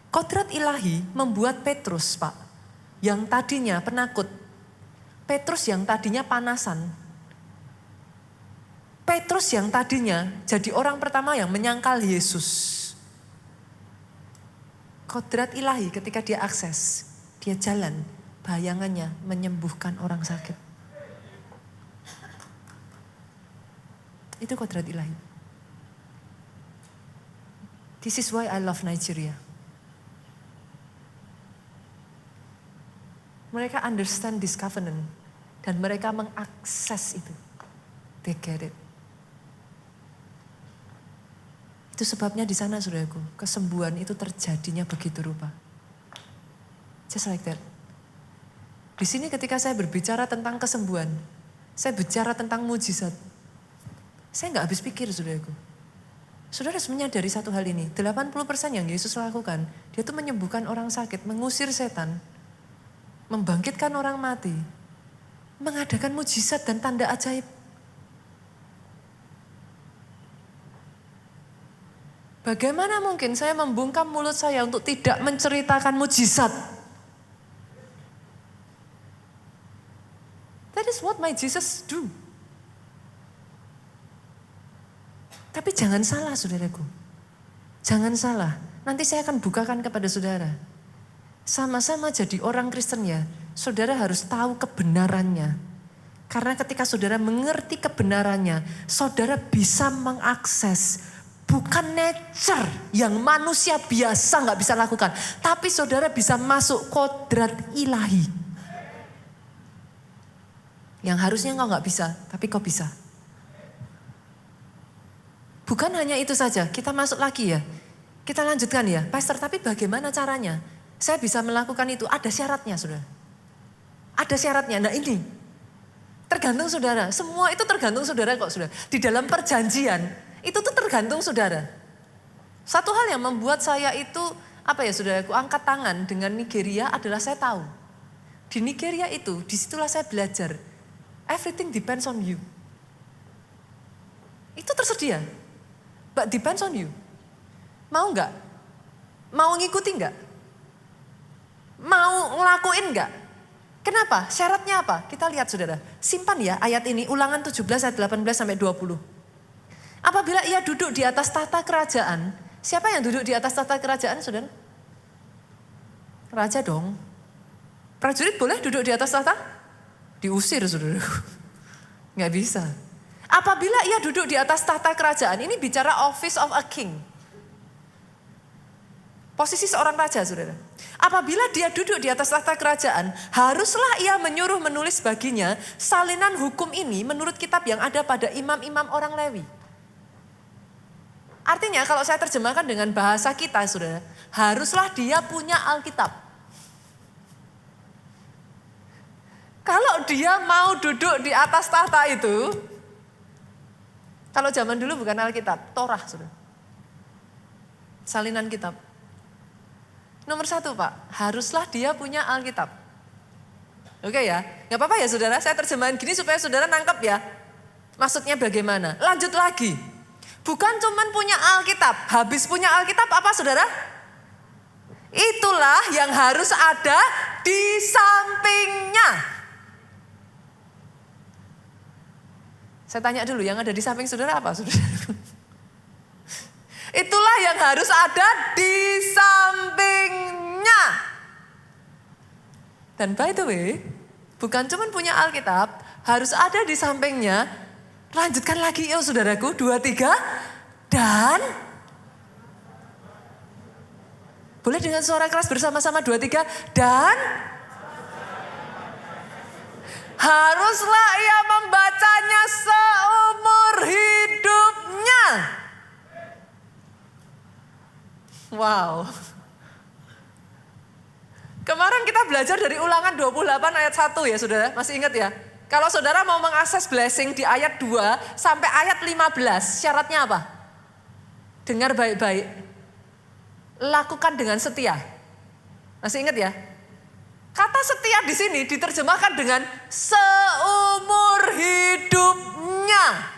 Kodrat ilahi membuat Petrus, Pak, yang tadinya penakut, Petrus yang tadinya panasan, Petrus yang tadinya jadi orang pertama yang menyangkal Yesus. Kodrat ilahi ketika dia akses, dia jalan, bayangannya menyembuhkan orang sakit. Itu kodrat ilahi. This is why I love Nigeria. Mereka understand this covenant. Dan mereka mengakses itu. They get it. Itu sebabnya di sana saudaraku, kesembuhan itu terjadinya begitu rupa. Just like that. Di sini ketika saya berbicara tentang kesembuhan, saya bicara tentang mujizat. Saya gak habis pikir saudaraku. Saudara harus menyadari satu hal ini, 80% yang Yesus lakukan, dia itu menyembuhkan orang sakit, mengusir setan, membangkitkan orang mati, mengadakan mujizat dan tanda ajaib. Bagaimana mungkin saya membungkam mulut saya untuk tidak menceritakan mujizat? That is what my Jesus do. Tapi jangan salah saudaraku. Jangan salah. Nanti saya akan bukakan kepada saudara. Sama-sama jadi orang Kristen ya. Saudara harus tahu kebenarannya. Karena ketika saudara mengerti kebenarannya. Saudara bisa mengakses. Bukan nature yang manusia biasa gak bisa lakukan. Tapi saudara bisa masuk kodrat ilahi. Yang harusnya kau gak bisa. Tapi kau bisa. Bukan hanya itu saja, kita masuk lagi ya. Kita lanjutkan ya, pastor, tapi bagaimana caranya? Saya bisa melakukan itu, ada syaratnya saudara. Ada syaratnya. Nah ini, tergantung saudara. Semua itu tergantung saudara kok saudara. Di dalam perjanjian, itu tuh tergantung saudara. Satu hal yang membuat saya itu, saudaraku, angkat tangan dengan Nigeria adalah saya tahu. Di Nigeria itu, disitulah saya belajar. Everything depends on you. Itu tersedia. But depends on you. Mau nggak? Mau ngikuti nggak? Mau ngelakuin nggak? Kenapa? Syaratnya apa? Kita lihat saudara. Simpan ya ayat ini, Ulangan 17 ayat 18 sampai 20. Apabila ia duduk di atas tahta kerajaan, siapa yang duduk di atas tahta kerajaan saudara? Raja dong. Prajurit boleh duduk di atas tahta? Diusir saudara. Nggak bisa. Apabila ia duduk di atas tahta kerajaan, ini bicara office of a king. Posisi seorang raja, saudara. Apabila dia duduk di atas tahta kerajaan, haruslah ia menyuruh menulis baginya salinan hukum ini menurut kitab yang ada pada imam-imam orang Lewi. Artinya kalau saya terjemahkan dengan bahasa kita, saudara, haruslah dia punya Alkitab. Kalau dia mau duduk di atas tahta itu, kalau zaman dulu bukan Alkitab, Torah, saudara. Salinan kitab. Nomor 1 Pak, haruslah dia punya Alkitab. Oke ya, gak apa-apa ya saudara, saya terjemahin gini supaya saudara nangkep ya. Maksudnya bagaimana? Lanjut lagi. Bukan cuman punya Alkitab, habis punya Alkitab apa saudara? Itulah yang harus ada di sampingnya. Saya tanya dulu, yang ada di samping saudara apa saudara? Itulah yang harus ada di sampingnya. Dan by the way, bukan cuma punya Alkitab, harus ada di sampingnya. Lanjutkan lagi ya saudaraku, 2, 3. Dan, boleh dengan suara keras bersama-sama 2, 3. Dan, haruslah ia membacanya seumur hidupnya. Wow. Kemarin kita belajar dari Ulangan 28 ayat 1 ya saudara, masih ingat ya? Kalau saudara mau mengakses blessing di ayat 2 sampai ayat 15, syaratnya apa? Dengar baik-baik. Lakukan dengan setia. Masih ingat ya? Kata setia di sini diterjemahkan dengan seumur hidupnya.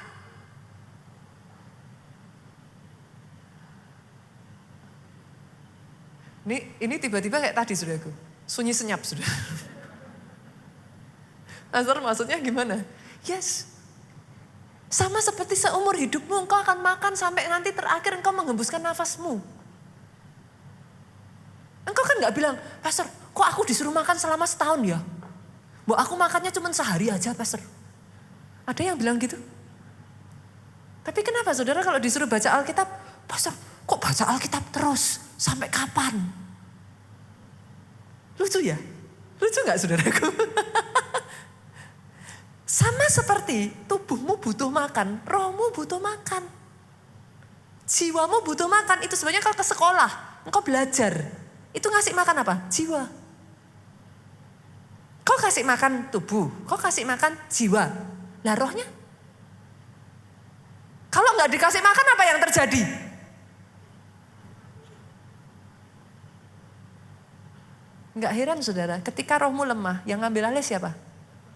Ini tiba-tiba kayak tadi saudaraku, sunyi senyap sudah. Pastor maksudnya gimana? Yes, sama seperti seumur hidupmu engkau akan makan sampai nanti terakhir engkau menghembuskan nafasmu. Engkau kan gak bilang, Pastor kok aku disuruh makan selama setahun ya? Mbak aku makannya cuma sehari aja Pastor. Ada yang bilang gitu? Tapi kenapa saudara kalau disuruh baca Alkitab, Pastor kok baca Alkitab terus? Sampai kapan? Lucu ya? Lucu gak saudaraku? Sama seperti tubuhmu butuh makan, rohmu butuh makan. Jiwamu butuh makan, itu sebenarnya kalau ke sekolah, engkau belajar. Itu ngasih makan apa? Jiwa. Kau kasih makan tubuh, kau kasih makan jiwa. Lah rohnya? Kalau gak dikasih makan apa yang terjadi? Enggak heran saudara, ketika rohmu lemah, yang ngambil alih siapa?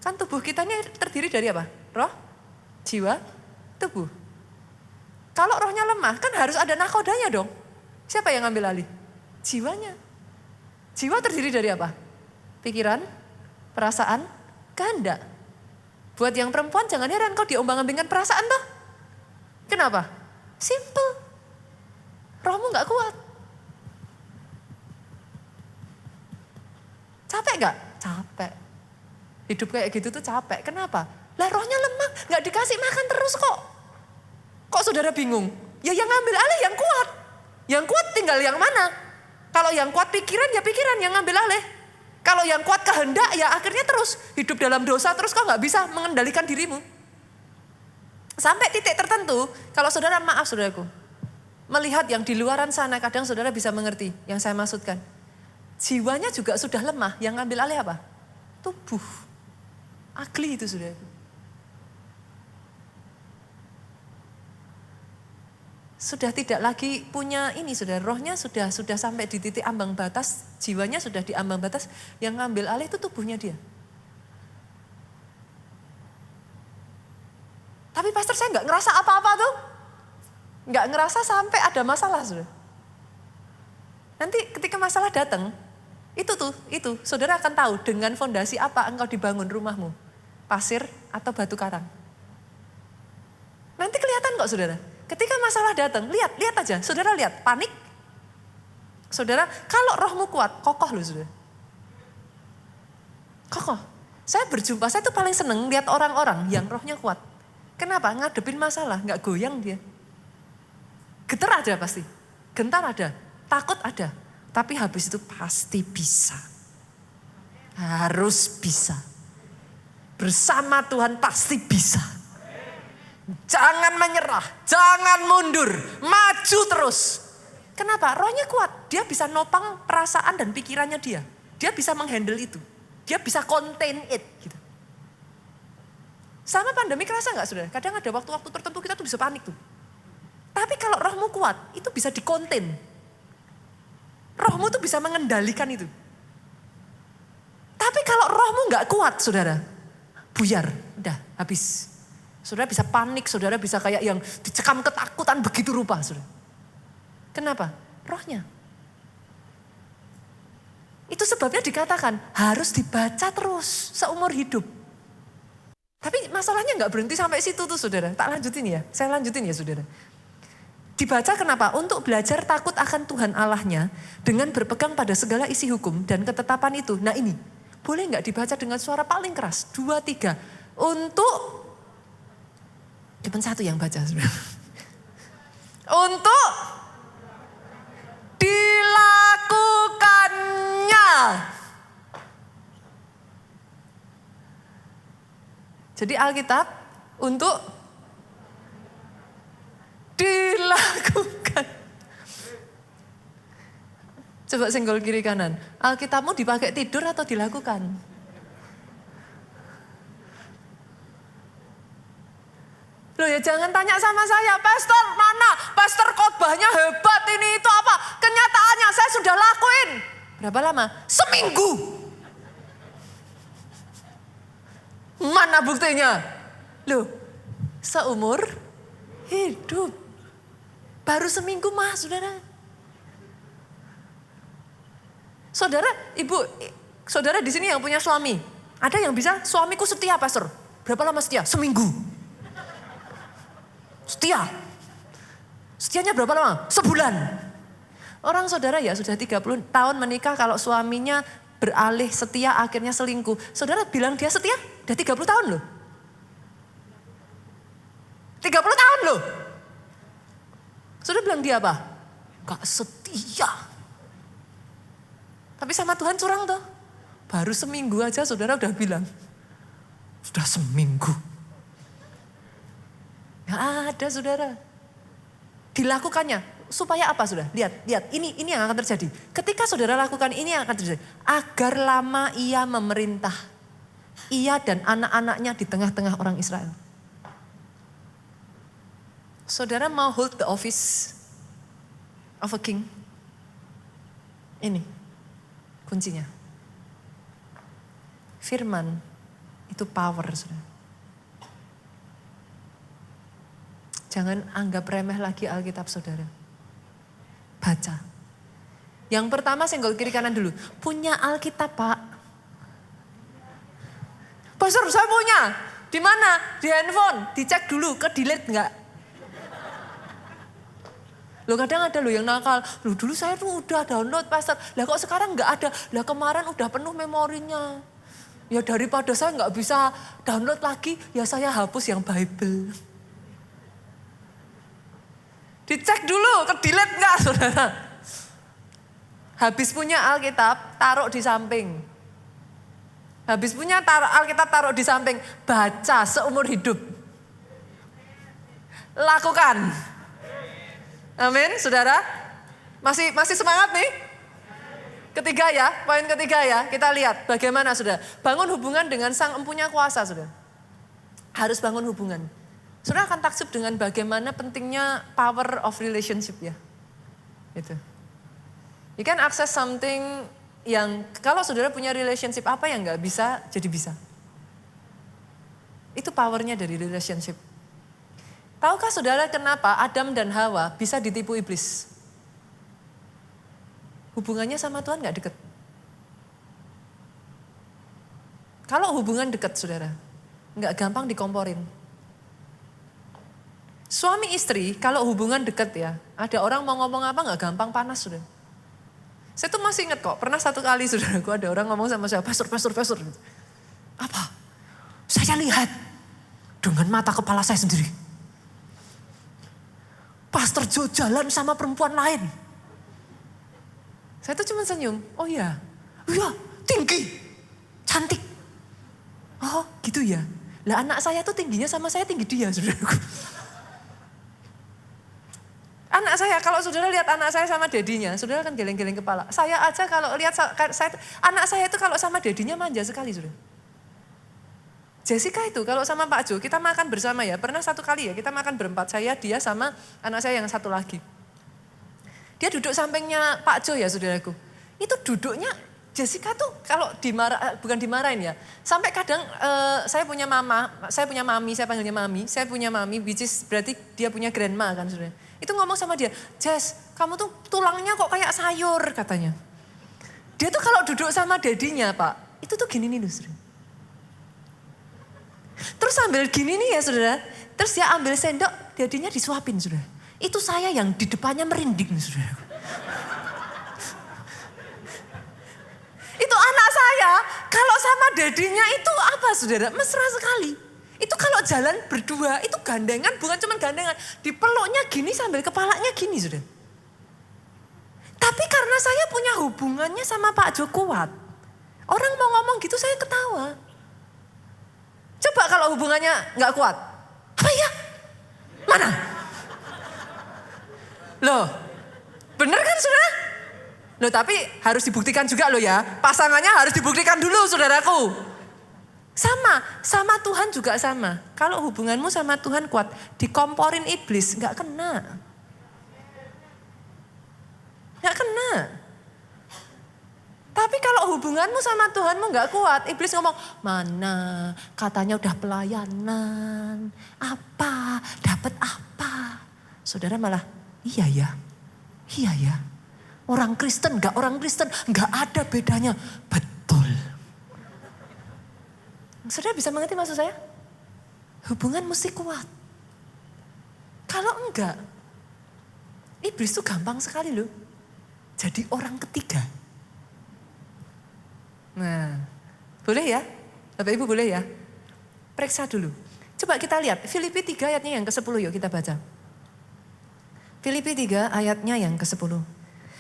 Kan tubuh kita ini terdiri dari apa? Roh, jiwa, tubuh. Kalau rohnya lemah, kan harus ada nakodanya dong. Siapa yang ngambil alih? Jiwanya. Jiwa terdiri dari apa? Pikiran, perasaan, kehendak. Buat yang perempuan jangan heran kau diombang-ambingkan perasaan toh. Kenapa? Simple. Rohmu gak kuat. Capek gak? Capek. Hidup kayak gitu tuh capek. Kenapa? Lah rohnya lemah, gak dikasih makan terus kok. Kok saudara bingung? Ya yang ngambil alih yang kuat. Yang kuat tinggal yang mana? Kalau yang kuat pikiran ya pikiran yang ngambil alih. Kalau yang kuat kehendak ya akhirnya terus hidup dalam dosa terus kau gak bisa mengendalikan dirimu. Sampai titik tertentu, kalau saudara maaf saudaraku. Melihat yang di luaran sana kadang saudara bisa mengerti yang saya maksudkan. Jiwanya juga sudah lemah, yang ngambil alih apa? tubuh. Ugly itu sudah. Sudah tidak lagi punya ini, sudah rohnya sudah sampai di titik ambang batas, jiwanya sudah di ambang batas, yang ngambil alih itu tubuhnya dia. Tapi pastor saya nggak ngerasa apa-apa tuh. Nggak ngerasa sampai ada masalah sudah. Nanti ketika masalah datang, itu saudara akan tahu dengan fondasi apa engkau dibangun rumahmu. Pasir atau batu karang. Nanti kelihatan kok saudara. Ketika masalah datang, lihat aja. Saudara lihat, panik. Saudara, kalau rohmu kuat, kokoh loh saudara. Kokoh. Saya tuh paling seneng lihat orang-orang yang rohnya kuat. Kenapa? Ngadepin masalah, gak goyang dia. Getar ada pasti, gentar ada, takut ada. Tapi habis itu pasti bisa. Harus bisa. Bersama Tuhan pasti bisa. Jangan menyerah, jangan mundur, maju terus. Kenapa? Rohnya kuat, dia bisa nopang perasaan dan pikirannya dia. Dia bisa menghandle itu, dia bisa contain it. Gitu. Sama pandemi kerasa gak saudara? Kadang ada waktu-waktu tertentu kita tuh bisa panik tuh. Tapi kalau rohmu kuat, itu bisa di-contain. Rohmu tuh bisa mengendalikan itu. Tapi kalau rohmu gak kuat saudara, buyar, udah habis. Saudara bisa panik, saudara bisa kayak yang dicekam ketakutan begitu rupa. Saudara. Kenapa? Rohnya. Itu sebabnya dikatakan harus dibaca terus seumur hidup. Tapi masalahnya gak berhenti sampai situ tuh saudara. Tak lanjutin ya, saya lanjutin ya saudara. Dibaca kenapa? Untuk belajar takut akan Tuhan Allahnya dengan berpegang pada segala isi hukum dan ketetapan itu. Nah ini, boleh gak dibaca dengan suara paling keras? 2, 3. Untuk cuma satu yang baca sebenarnya. Untuk dilakukannya. Jadi Alkitab untuk dilakukan. Coba senggol kiri kanan. Alkitabmu dipakai tidur atau dilakukan? Loh ya jangan tanya sama saya, pastor mana? Pastor khotbahnya hebat ini itu apa? Kenyataannya saya sudah lakuin. Berapa lama? Seminggu. Mana buktinya? Loh, seumur hidup. Baru seminggu mah saudara. Saudara, ibu, saudara di sini yang punya suami. Ada yang bisa, suamiku setia pastor. Berapa lama setia? Seminggu. Setia. Setianya berapa lama? Sebulan. Orang saudara ya sudah 30 tahun menikah kalau suaminya beralih setia akhirnya selingkuh. Saudara bilang dia setia? Udah 30 tahun loh. 30 tahun loh. Saudara bilang dia apa? Gak setia. Tapi sama Tuhan curang tuh. Baru seminggu aja saudara udah bilang. Sudah seminggu. Gak ada saudara. Dilakukannya. Supaya apa saudara? Lihat. Ini yang akan terjadi. Ketika saudara lakukan ini yang akan terjadi. Agar lama ia memerintah. Ia dan anak-anaknya di tengah-tengah orang Israel. Saudara mau hold the office of a king? Ini kuncinya. Firman itu power saudara. Jangan anggap remeh lagi Alkitab saudara. Baca. Yang pertama senggol kiri kanan dulu. Punya Alkitab pak. Pastor saya punya. Di mana? Di handphone. Dicek dulu ke delete enggak? Loh kadang ada loh yang nakal. Loh dulu saya tuh udah download pastor. Lah kok sekarang enggak ada? Lah kemarin udah penuh memorinya. Ya daripada saya enggak bisa download lagi. Ya saya hapus yang Bible. Dicek dulu, ke delete enggak saudara? Habis punya Alkitab, taruh di samping. Habis punya Alkitab, taruh di samping. Baca seumur hidup. Lakukan. Amin, saudara. Masih semangat nih? Ketiga ya, poin ketiga ya. Kita lihat bagaimana saudara. Bangun hubungan dengan sang empunya kuasa saudara. Harus bangun hubungan. Saudara akan takjub dengan bagaimana pentingnya power of relationship ya. Itu. You can access something yang kalau saudara punya relationship apa yang gak bisa jadi bisa. Itu powernya dari relationship. Tahukah saudara kenapa Adam dan Hawa bisa ditipu iblis? Hubungannya sama Tuhan gak deket. Kalau hubungan deket saudara, gak gampang dikomporin. Suami istri kalau hubungan deket ya, ada orang mau ngomong apa gak gampang panas saudara. Saya tuh masih ingat kok, pernah satu kali saudaraku ada orang ngomong sama saya, pastor. Apa? Saya lihat dengan mata kepala saya sendiri. Pastor Jo jalan sama perempuan lain. Saya tuh cuma senyum, oh iya, tinggi, cantik. Oh gitu ya, lah anak saya tuh tingginya sama saya tinggi dia saudaraku. Anak saya, kalau saudara lihat anak saya sama dedinya, saudara kan geleng-geleng kepala. Saya aja kalau lihat, anak saya itu kalau sama dedinya manja sekali saudara. Jessica itu kalau sama Pak Jo, kita makan bersama ya, pernah satu kali ya, kita makan berempat, saya, dia sama anak saya yang satu lagi. Dia duduk sampingnya Pak Jo ya saudaraku. Itu duduknya Jessica tuh kalau bukan dimarahin ya. Sampai kadang saya punya mami, saya panggilnya mami. Saya punya mami, which is berarti dia punya grandma kan saudara. Itu ngomong sama dia, Jess kamu tuh tulangnya kok kayak sayur katanya. Dia tuh kalau duduk sama dedinya Pak, itu tuh gini nih loh saudara. Terus sambil gini nih ya saudara, terus dia ambil sendok, dedinya disuapin saudara. Itu saya yang di depannya merinding, saudara. Itu anak saya, kalau sama dedinya itu apa, saudara? Mesra sekali. Itu kalau jalan berdua, itu gandengan, bukan cuma gandengan. Dipeluknya gini sambil kepalanya gini, saudara. Tapi karena saya punya hubungannya sama Pak Jo kuat, orang mau ngomong gitu saya ketawa. Coba kalau hubungannya nggak kuat, apa ya? Mana? Loh, bener kan saudara? Loh tapi harus dibuktikan juga loh ya. Pasangannya harus dibuktikan dulu saudaraku. Sama Tuhan juga sama. Kalau hubunganmu sama Tuhan kuat, dikomporin iblis gak kena. Gak kena. Tapi kalau hubunganmu sama Tuhanmu gak kuat, iblis ngomong, mana katanya udah pelayanan, apa, dapat apa. Saudara malah, iya ya. Orang Kristen, gak orang Kristen, gak ada bedanya. Betul. Saudara bisa mengerti maksud saya? Hubungan mesti kuat. Kalau enggak, iblis tuh gampang sekali loh. Jadi orang ketiga. Nah, boleh ya? Bapak Ibu boleh ya? Periksa dulu. Coba kita lihat, Filipi 3 ayatnya yang ke-10 yuk kita baca. Filipi 3 ayatnya yang ke-10.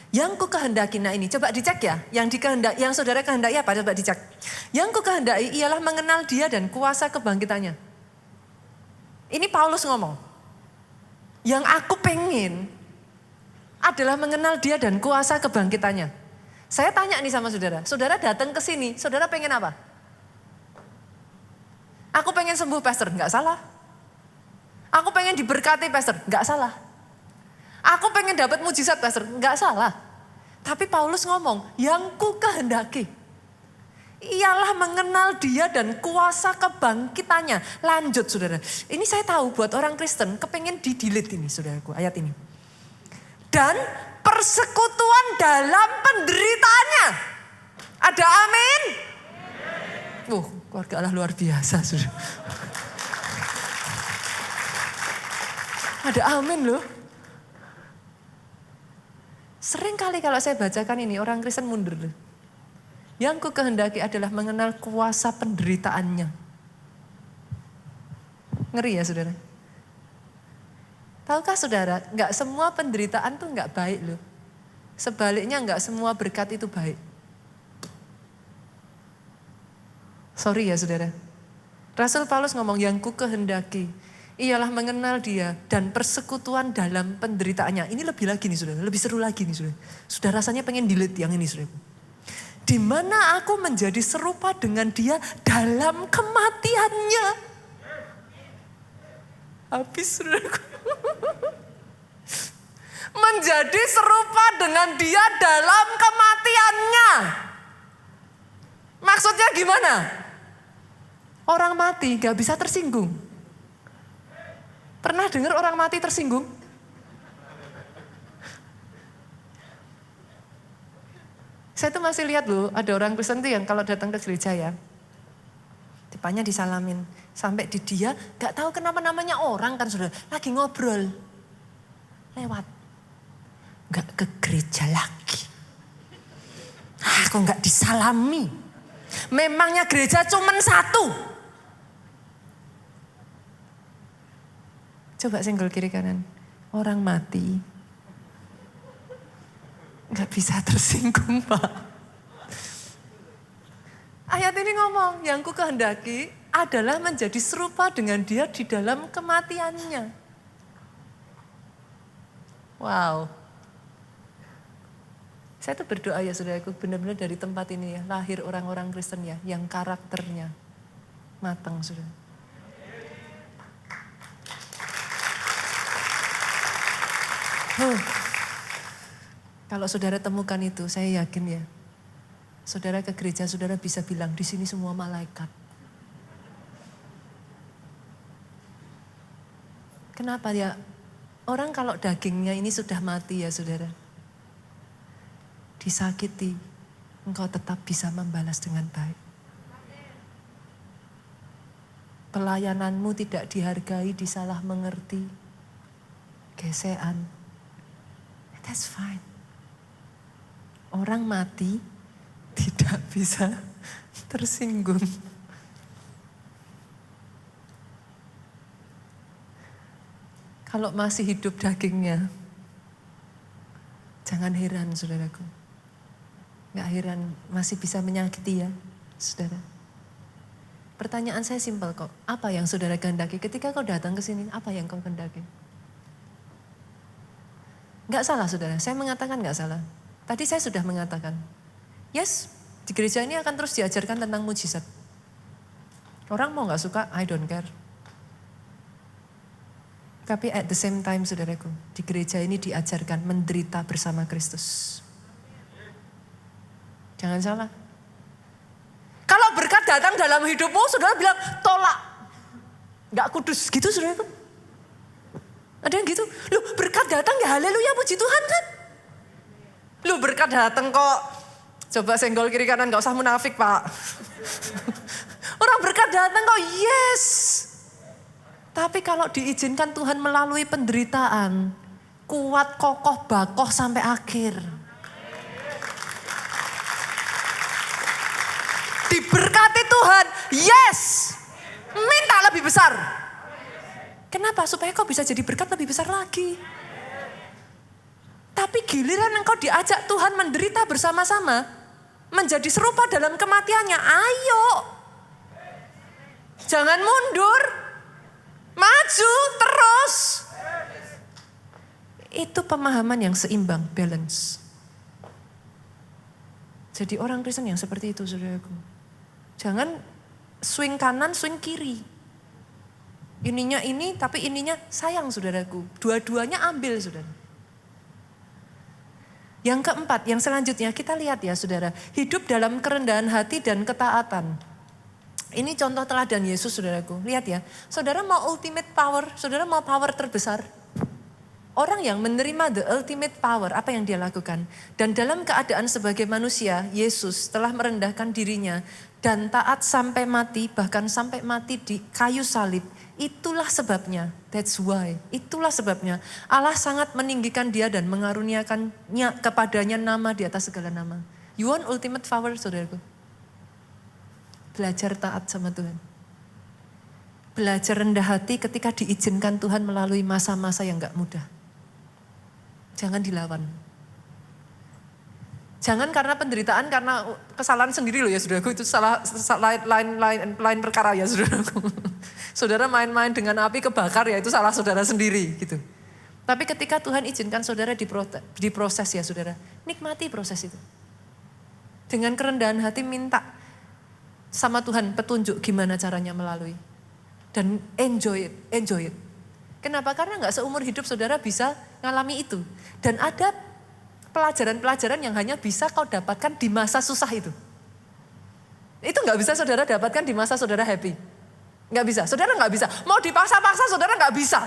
Yang ku kehendaki, nah ini coba dicek ya. Yang saudara kehendaki apa? Coba dicek. Yang ku kehendaki ialah mengenal dia dan kuasa kebangkitannya. Ini Paulus ngomong. Yang aku pengen adalah mengenal dia dan kuasa kebangkitannya. Saya tanya nih sama saudara. Saudara datang ke sini, saudara pengen apa? Aku pengen sembuh pastor, enggak salah. Aku pengen diberkati pastor, enggak salah. Aku pengen dapat mujizat pastor, enggak salah. Tapi Paulus ngomong, yang ku kehendaki ialah mengenal dia dan kuasa kebangkitannya. Lanjut saudara. Ini saya tahu buat orang Kristen kepengen di-delete ini saudaraku, ayat ini. Dan persekutuan dalam penderitaannya. Ada amin? Keluarga Allah luar biasa saudara. Ada amin loh. Sering kali kalau saya bacakan ini orang Kristen mundur loh. Yang ku kehendaki adalah mengenal kuasa penderitaannya. Ngeri ya saudara. Tahukah saudara, enggak semua penderitaan tuh enggak baik loh. Sebaliknya enggak semua berkat itu baik. Sorry ya saudara. Rasul Paulus ngomong yang ku kehendaki ialah mengenal dia dan persekutuan dalam penderitaannya. Ini lebih lagi nih saudara, lebih seru lagi nih saudara. Sudah rasanya pengen delete yang ini saudara. di mana aku menjadi serupa dengan dia dalam kematiannya. Habis saudaraku. Menjadi serupa dengan dia dalam kematiannya. Maksudnya gimana? Orang mati gak bisa tersinggung. Pernah dengar orang mati tersinggung? Saya tuh masih lihat loh, ada orang Kristen tuh yang kalau datang ke gereja ya, depannya disalamin. Sampai di dia gak tahu kenapa namanya orang kan sudah lagi ngobrol. Lewat. Gak ke gereja lagi. Aku gak disalami. Memangnya gereja cuman satu. Coba senggol kiri kanan. Orang mati. Gak bisa tersinggung Pak. Ayat ini ngomong, yang ku kehendaki adalah menjadi serupa dengan dia di dalam kematiannya. Wow. Saya tuh berdoa ya saudaraku, benar-benar dari tempat ini ya, lahir orang-orang Kristen ya, yang karakternya matang saudara. Kalau saudara temukan itu, saya yakin ya, saudara ke gereja, saudara bisa bilang, di sini semua malaikat. Kenapa ya? Orang kalau dagingnya ini sudah mati ya saudara, disakiti, engkau tetap bisa membalas dengan baik. Pelayananmu tidak dihargai, disalah mengerti, gesekan. That's fine. Orang mati tidak bisa tersinggung. Kalau masih hidup dagingnya, jangan heran saudaraku. Gak heran masih bisa menyakiti ya saudara. Pertanyaan saya simpel kok. Apa yang saudara kehendaki ketika kau datang ke sini? Apa yang kau kehendaki? Gak salah saudara, saya mengatakan gak salah. Tadi saya sudah mengatakan. Yes, di gereja ini akan terus diajarkan tentang mujizat. Orang mau gak suka, I don't care. Tapi at the same time saudaraku, di gereja ini diajarkan menderita bersama Kristus. Jangan salah. Kalau berkat datang dalam hidupmu, saudara bilang tolak. Gak kudus gitu saudara. Ada yang gitu. Loh berkat datang ya haleluya puji Tuhan kan. Loh berkat datang kok. Coba senggol kiri kanan gak usah munafik Pak. Orang berkat datang kok yes. Tapi kalau diizinkan Tuhan melalui penderitaan. Kuat kokoh bakoh sampai akhir. Diberkati Tuhan, yes. Minta lebih besar. Kenapa? Supaya kau bisa jadi berkat lebih besar lagi. Tapi giliran engkau diajak Tuhan menderita bersama-sama, menjadi serupa dalam kematiannya, ayo. Jangan mundur, maju terus. Itu pemahaman yang seimbang, balance. Jadi orang Kristen yang seperti itu saudaraku. Jangan swing kanan, swing kiri. Ininya ini, tapi ininya sayang saudaraku. Dua-duanya ambil saudara. Yang keempat, yang selanjutnya kita lihat ya saudara. Hidup dalam kerendahan hati dan ketaatan. Ini contoh teladan Yesus saudaraku. Lihat ya, saudara mau ultimate power, saudara mau power terbesar. Orang yang menerima the ultimate power, apa yang dia lakukan? Dan dalam keadaan sebagai manusia, Yesus telah merendahkan dirinya dan taat sampai mati, bahkan sampai mati di kayu salib. Itulah sebabnya, that's why, itulah sebabnya Allah sangat meninggikan dia dan mengaruniakannya kepadanya nama di atas segala nama. You want ultimate power, saudaraku? Belajar taat sama Tuhan. Belajar rendah hati ketika diizinkan Tuhan melalui masa-masa yang gak mudah. Jangan dilawan. Jangan karena penderitaan, karena kesalahan sendiri loh ya saudaraku. Itu lain perkara ya saudaraku. Saudara main-main dengan api kebakar ya itu salah saudara sendiri gitu. Tapi ketika Tuhan izinkan saudara diproses ya saudara. Nikmati proses itu. Dengan kerendahan hati minta sama Tuhan petunjuk gimana caranya melalui. Dan enjoy it. Kenapa? Karena gak seumur hidup saudara bisa ngalami itu. Dan ada pelajaran-pelajaran yang hanya bisa kau dapatkan di masa susah itu. Itu gak bisa saudara dapatkan di masa saudara happy. Gak bisa, saudara gak bisa. Mau dipaksa-paksa saudara gak bisa.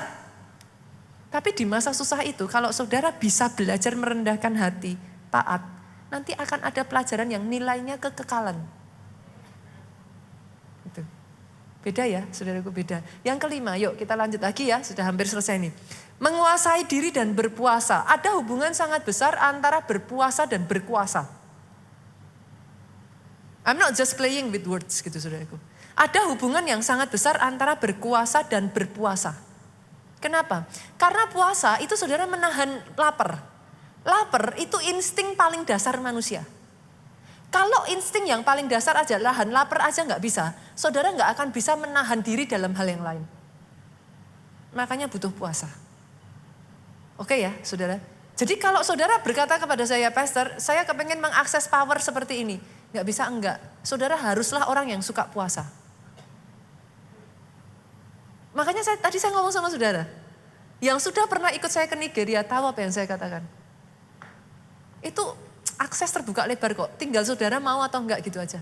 Tapi di masa susah itu kalau saudara bisa belajar merendahkan hati, taat, nanti akan ada pelajaran yang nilainya kekekalan. Itu. Beda ya, saudaraku, beda. Yang kelima, yuk kita lanjut lagi ya, sudah hampir selesai nih. Menguasai diri dan berpuasa. Ada hubungan sangat besar antara berpuasa dan berkuasa. I'm not just playing with words gitu saudaraku. Ada hubungan yang sangat besar antara berkuasa dan berpuasa. Kenapa? Karena puasa itu saudara menahan lapar. Lapar itu insting paling dasar manusia. Kalau insting yang paling dasar aja, nahan lapar aja nggak bisa, saudara nggak akan bisa menahan diri dalam hal yang lain. Makanya butuh puasa. Oke ya saudara? Jadi kalau saudara berkata kepada saya, Pastor, saya kepengen mengakses power seperti ini. Nggak bisa enggak. Saudara haruslah orang yang suka puasa. Makanya tadi saya ngomong sama saudara. Yang sudah pernah ikut saya ke Nigeria, tahu apa yang saya katakan. Itu akses terbuka lebar kok. Tinggal saudara mau atau enggak gitu aja.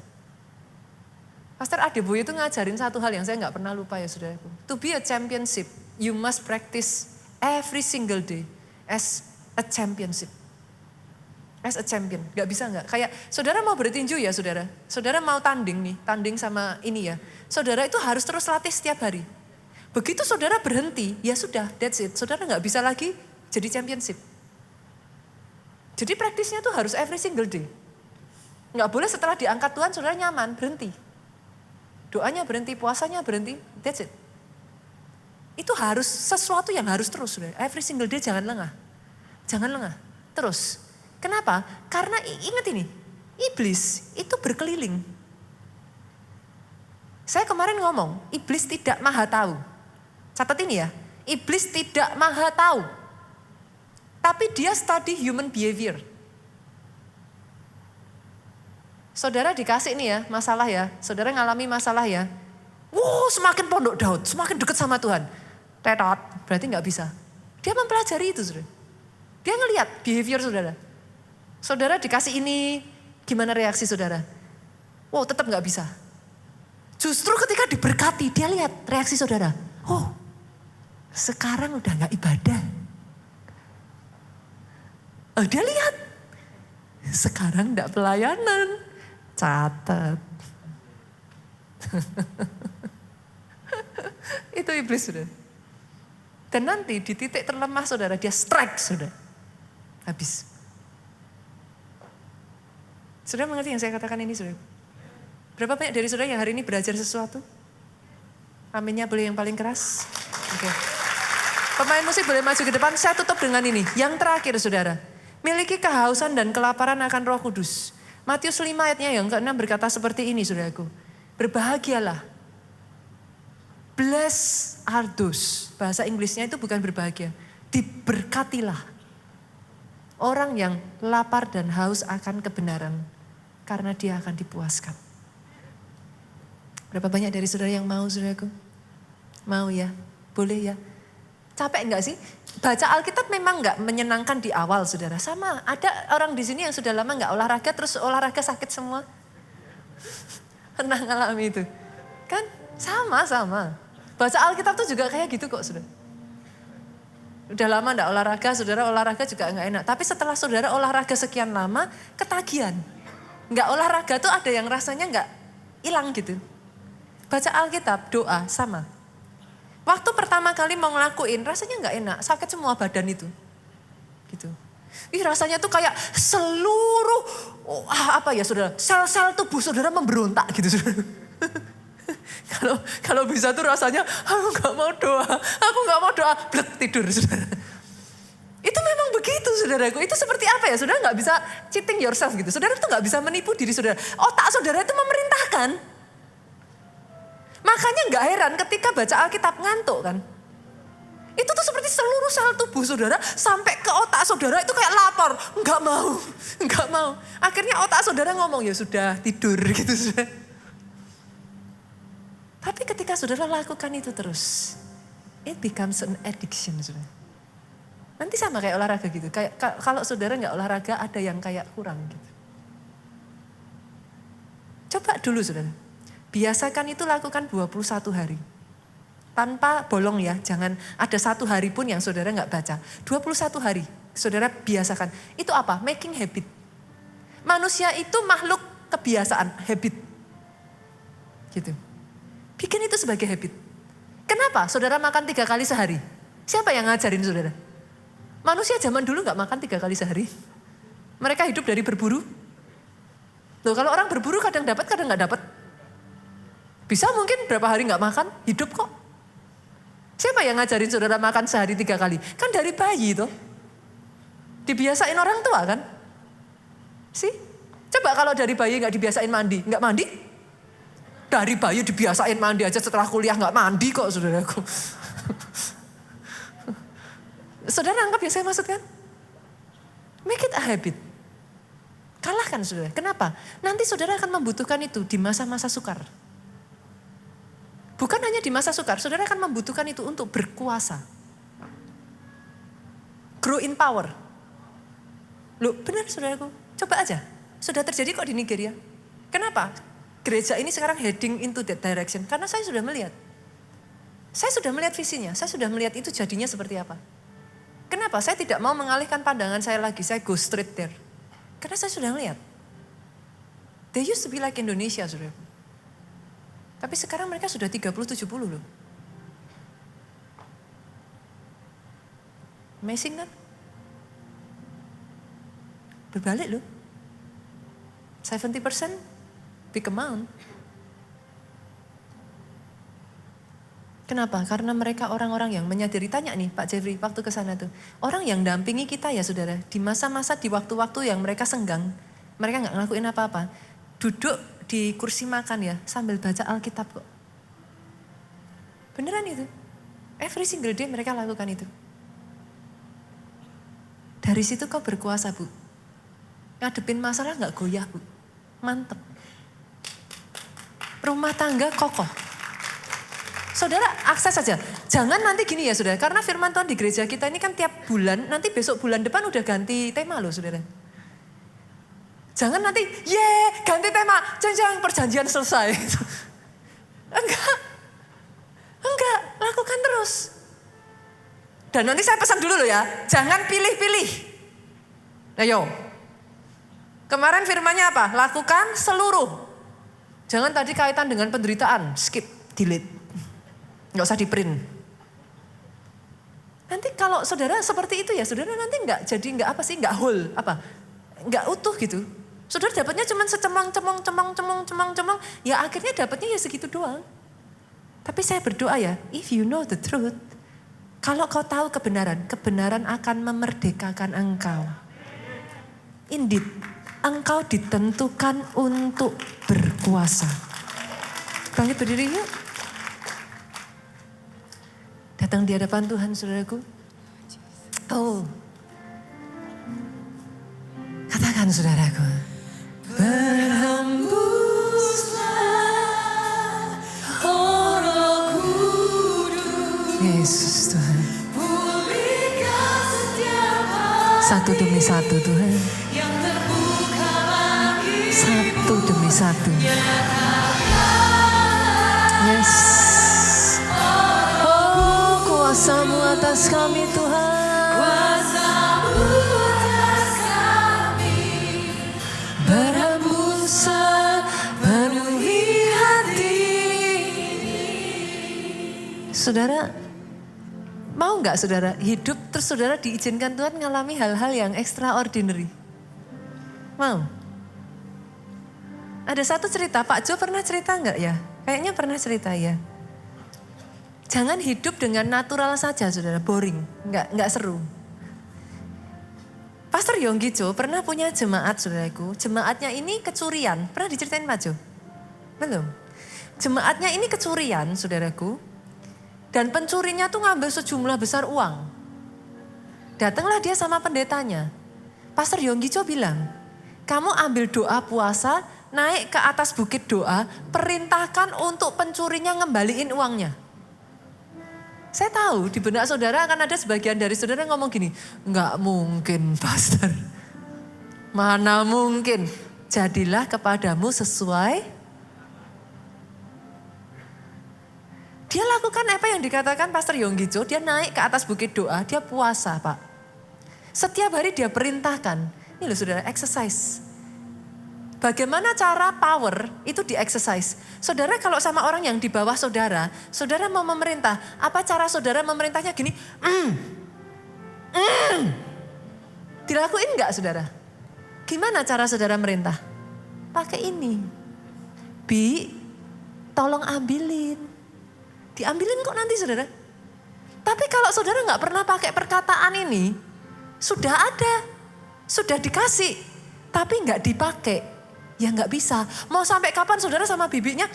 Pastor Adeboye itu ngajarin satu hal yang saya enggak pernah lupa ya saudaraku. To be a championship, you must practice every single day as a championship. As a champion, enggak bisa enggak? Kayak saudara mau bertinju ya saudara. Saudara mau tanding nih, tanding sama ini ya. Saudara itu harus terus latih setiap hari. Begitu saudara berhenti, ya sudah, that's it. Saudara enggak bisa lagi jadi championship. Jadi praktisnya tuh harus every single day. Enggak boleh setelah diangkat Tuhan saudara nyaman, berhenti. Doanya berhenti, puasanya berhenti, that's it. Itu harus sesuatu yang harus terus saudara. Every single day jangan lengah. Jangan lengah, terus. Kenapa? Karena ingat ini, iblis itu berkeliling. Saya kemarin ngomong, iblis tidak maha tahu. Catat ini ya, iblis tidak maha tahu. Tapi dia study human behavior. Saudara dikasih nih ya, masalah ya. Saudara ngalami masalah ya. Semakin pondok Daud, semakin dekat sama Tuhan. Tetot, berarti gak bisa. Dia mempelajari itu saudara. Dia ngelihat behavior saudara. Saudara dikasih ini, gimana reaksi saudara? Tetap gak bisa. Justru ketika diberkati, dia lihat reaksi saudara. Sekarang udah gak ibadah. Dia lihat, sekarang gak pelayanan. Catat. Itu iblis saudara. Dan nanti di titik terlemah saudara, dia strike saudara. Habis. Saudara mengerti yang saya katakan ini saudara? Berapa banyak dari saudara yang hari ini belajar sesuatu? Aminnya boleh yang paling keras. Oke. Pemain musik boleh maju ke depan, saya tutup dengan ini. Yang terakhir saudara. Miliki kehausan dan kelaparan akan Roh Kudus. Matius 5 ayatnya yang ke-6 berkata seperti ini saudaraku. Berbahagialah. Blessed are those. Bahasa Inggrisnya itu bukan berbahagia. Diberkatilah. Orang yang lapar dan haus akan kebenaran. Karena dia akan dipuaskan. Berapa banyak dari saudara yang mau saudaraku? Mau ya? Boleh ya? Capek enggak sih? Baca Alkitab memang enggak menyenangkan di awal saudara. Sama, ada orang di sini yang sudah lama enggak olahraga terus olahraga sakit semua. Pernah ngalami itu. Kan sama. Baca Alkitab tuh juga kayak gitu kok saudara. Udah lama enggak olahraga, saudara olahraga juga enggak enak. Tapi setelah saudara olahraga sekian lama, ketagihan. Enggak olahraga tuh ada yang rasanya enggak hilang gitu. Baca Alkitab, doa, sama. Waktu pertama kali mau ngelakuin, rasanya nggak enak, sakit semua badan itu. Gitu. Rasanya tuh kayak seluruh, saudara, sel-sel tubuh saudara memberontak gitu saudara. Kalau bisa tuh rasanya, aku nggak mau doa, blek tidur saudara. Itu memang begitu saudaraku, itu seperti apa ya, saudara nggak bisa cheating yourself gitu. Saudara tuh nggak bisa menipu diri saudara. Otak saudara itu memerintahkan. Makanya gak heran ketika baca Alkitab ngantuk kan. Itu tuh seperti seluruh sel tubuh saudara sampai ke otak saudara itu kayak lapar. Enggak mau. Akhirnya otak saudara ngomong, ya sudah tidur gitu sudah. Tapi ketika saudara lakukan itu terus, it becomes an addiction saudara. Nanti sama kayak olahraga gitu. Kayak kalau saudara nggak olahraga ada yang kayak kurang gitu. Coba dulu saudara. Biasakan itu lakukan 21 hari. Tanpa bolong ya, jangan ada 1 hari pun yang saudara nggak baca. 21 hari, saudara biasakan. Itu apa? Making habit. Manusia itu makhluk kebiasaan, habit. Gitu. Bikin itu sebagai habit. Kenapa? Saudara makan 3 kali sehari. Siapa yang ngajarin saudara? Manusia zaman dulu nggak makan 3 kali sehari. Mereka hidup dari berburu. Loh, kalau orang berburu kadang dapat, kadang nggak dapat. Bisa mungkin berapa hari nggak makan, hidup kok. Siapa yang ngajarin saudara makan sehari 3 kali? Kan dari bayi itu. Dibiasain orang tua kan? Sih? Coba kalau dari bayi nggak dibiasain mandi, nggak mandi? Dari bayi dibiasain mandi aja setelah kuliah nggak mandi kok saudaraku. Saudara anggap ya saya maksud kan? Make it a habit. Kalahkan saudara. Kenapa? Nanti saudara akan membutuhkan itu di masa-masa sukar. Bukan hanya di masa sukar, saudara akan membutuhkan itu untuk berkuasa. Grow in power. Loh benar saudaraku, coba aja. Sudah terjadi kok di Nigeria. Kenapa? Gereja ini sekarang heading into that direction. Karena saya sudah melihat. Saya sudah melihat visinya, saya sudah melihat itu jadinya seperti apa. Kenapa? Saya tidak mau mengalihkan pandangan saya lagi, saya go straight there. Karena saya sudah melihat. They used to be like Indonesia saudaraku. Tapi sekarang mereka sudah 30-70 loh. Amazing kan? Berbalik loh. 70% big amount. Kenapa? Karena mereka orang-orang yang menyadari. Tanya nih Pak Jeffrey waktu ke sana tuh. Orang yang dampingi kita ya saudara. Di masa-masa di waktu-waktu yang mereka senggang. Mereka gak ngelakuin apa-apa. Duduk di kursi makan ya sambil baca Alkitab kok. Beneran itu. Every single day mereka lakukan itu. Dari situ kau berkuasa Bu. Ngadepin masalah gak goyah Bu. Mantep. Rumah tangga kokoh. Saudara akses saja. Jangan nanti gini ya saudara. Karena firman Tuhan di gereja kita ini kan tiap bulan. Nanti besok bulan depan udah ganti tema loh saudara. Jangan nanti ganti tema. Jangan perjanjian selesai. Enggak. Lakukan terus. Dan nanti saya pesan dulu loh ya. Jangan pilih-pilih. Ayo. Kemarin firmannya apa? Lakukan seluruh. Jangan tadi kaitan dengan penderitaan. Skip, delete. Nggak usah di print. Nanti kalau saudara seperti itu ya, saudara nanti nggak whole, nggak utuh gitu. Saudara dapatnya cuma secemong, ya akhirnya dapatnya ya segitu doang. Tapi saya berdoa ya, if you know the truth, kalau kau tahu kebenaran, kebenaran akan memerdekakan engkau. Indeed, engkau ditentukan untuk berkuasa. Bangkit berdiri yuk. Datang di hadapan Tuhan, saudaraku. Oh. Katakan saudaraku. Berhembuslah, oh Roh Kudus. Yesus Tuhan. Pulihkan setiap hati. Satu demi satu Tuhan. Yang terbuka lagi. Satu demi satu. Yes. Kuasa-Mu atas kami Tuhan. Kuasa-Mu atas kami. Berhembuslah penuhi hati. Saudara, mau gak saudara hidup terus saudara diizinkan Tuhan ngalami hal-hal yang extraordinary? Mau? Ada satu cerita, Pak Jo pernah cerita gak ya? Kayaknya pernah cerita ya. Jangan hidup dengan natural saja saudara, boring, nggak seru. Pastor Yonggi Jo pernah punya jemaat saudaraku, jemaatnya ini kecurian, pernah diceritain Pak Jo? Belum? Jemaatnya ini kecurian saudaraku, Dan pencurinya tuh ngambil sejumlah besar uang. Datanglah dia sama pendetanya. Pastor Yonggi bilang, kamu ambil doa puasa, naik ke atas bukit doa, perintahkan untuk pencurinya ngembaliin uangnya. Saya tahu di benak saudara akan ada sebagian dari saudara ngomong gini, enggak mungkin pastor. Mana mungkin, jadilah kepadamu sesuai. Dia lakukan apa yang dikatakan Pastor Yonggi, dia naik ke atas bukit doa, dia puasa Pak. Setiap hari dia perintahkan, ini loh saudara, exercise. Bagaimana cara power itu di exercise. Saudara kalau sama orang yang di bawah saudara, saudara mau memerintah, apa cara saudara memerintahnya gini? Dilakuin enggak saudara? Gimana cara saudara merintah? Pakai ini. Bi, tolong ambilin. Diambilin kok nanti saudara. Tapi kalau saudara enggak pernah pakai perkataan ini, sudah ada, sudah dikasih, tapi enggak dipakai. Ya nggak bisa. Mau sampai kapan saudara sama bibinya?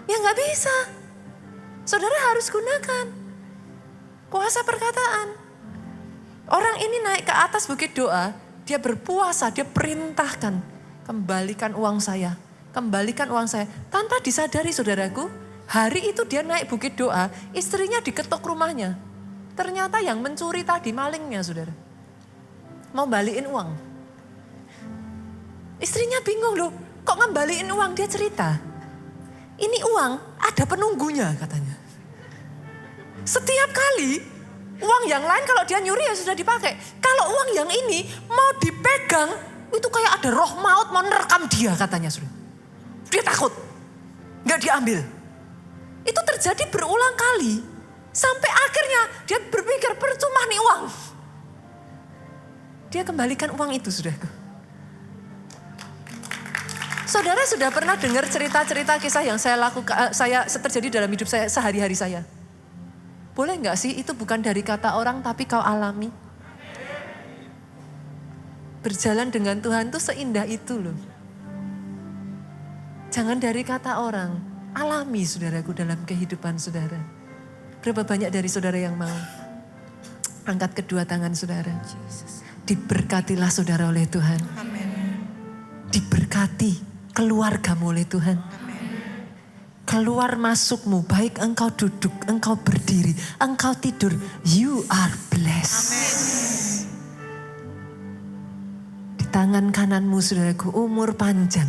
Ya nggak bisa. Saudara harus gunakan kuasa perkataan. Orang ini naik ke atas bukit doa, dia berpuasa, dia perintahkan, kembalikan uang saya, kembalikan uang saya. Tanpa disadari saudaraku, hari itu dia naik bukit doa, istrinya diketuk rumahnya. Ternyata yang mencuri tadi malingnya saudara. Mau balikin uang. Istrinya bingung loh, kok ngembaliin uang? Dia cerita, ini uang ada penunggunya katanya. Setiap kali uang yang lain kalau dia nyuri ya sudah dipakai. Kalau uang yang ini mau dipegang, itu kayak ada roh maut mau nerekam dia katanya. Dia takut, gak diambil. Itu terjadi berulang kali. Sampai akhirnya dia berpikir percuma nih uang. Dia kembalikan uang itu saudaraku. Saudara sudah pernah dengar cerita-cerita kisah yang saya lakukan, terjadi dalam hidup saya sehari-hari saya. Boleh nggak sih itu bukan dari kata orang tapi kau alami? Berjalan dengan Tuhan itu seindah itu loh. Jangan dari kata orang, alami saudaraku dalam kehidupan saudara. Berapa banyak dari saudara yang mau? Angkat kedua tangan saudara. Diberkatilah saudara oleh Tuhan. Diberkati keluargamu oleh Tuhan. Keluar masukmu, baik engkau duduk, engkau berdiri, engkau tidur, you are blessed. Di tangan kananmu saudaraku umur panjang,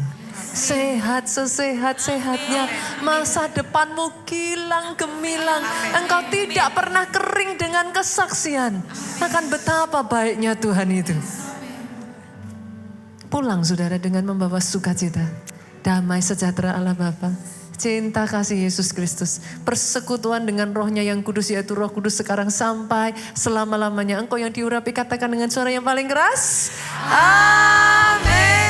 sehat sesehat-sehatnya, masa depanmu kilang gemilang, engkau tidak pernah kering dengan kesaksian akan betapa baiknya Tuhan itu. Pulang saudara dengan membawa sukacita, damai sejahtera Allah Bapa, cinta kasih Yesus Kristus, persekutuan dengan rohnya yang kudus yaitu Roh Kudus sekarang sampai selama-lamanya. Engkau yang diurapi katakan dengan suara yang paling keras, amin.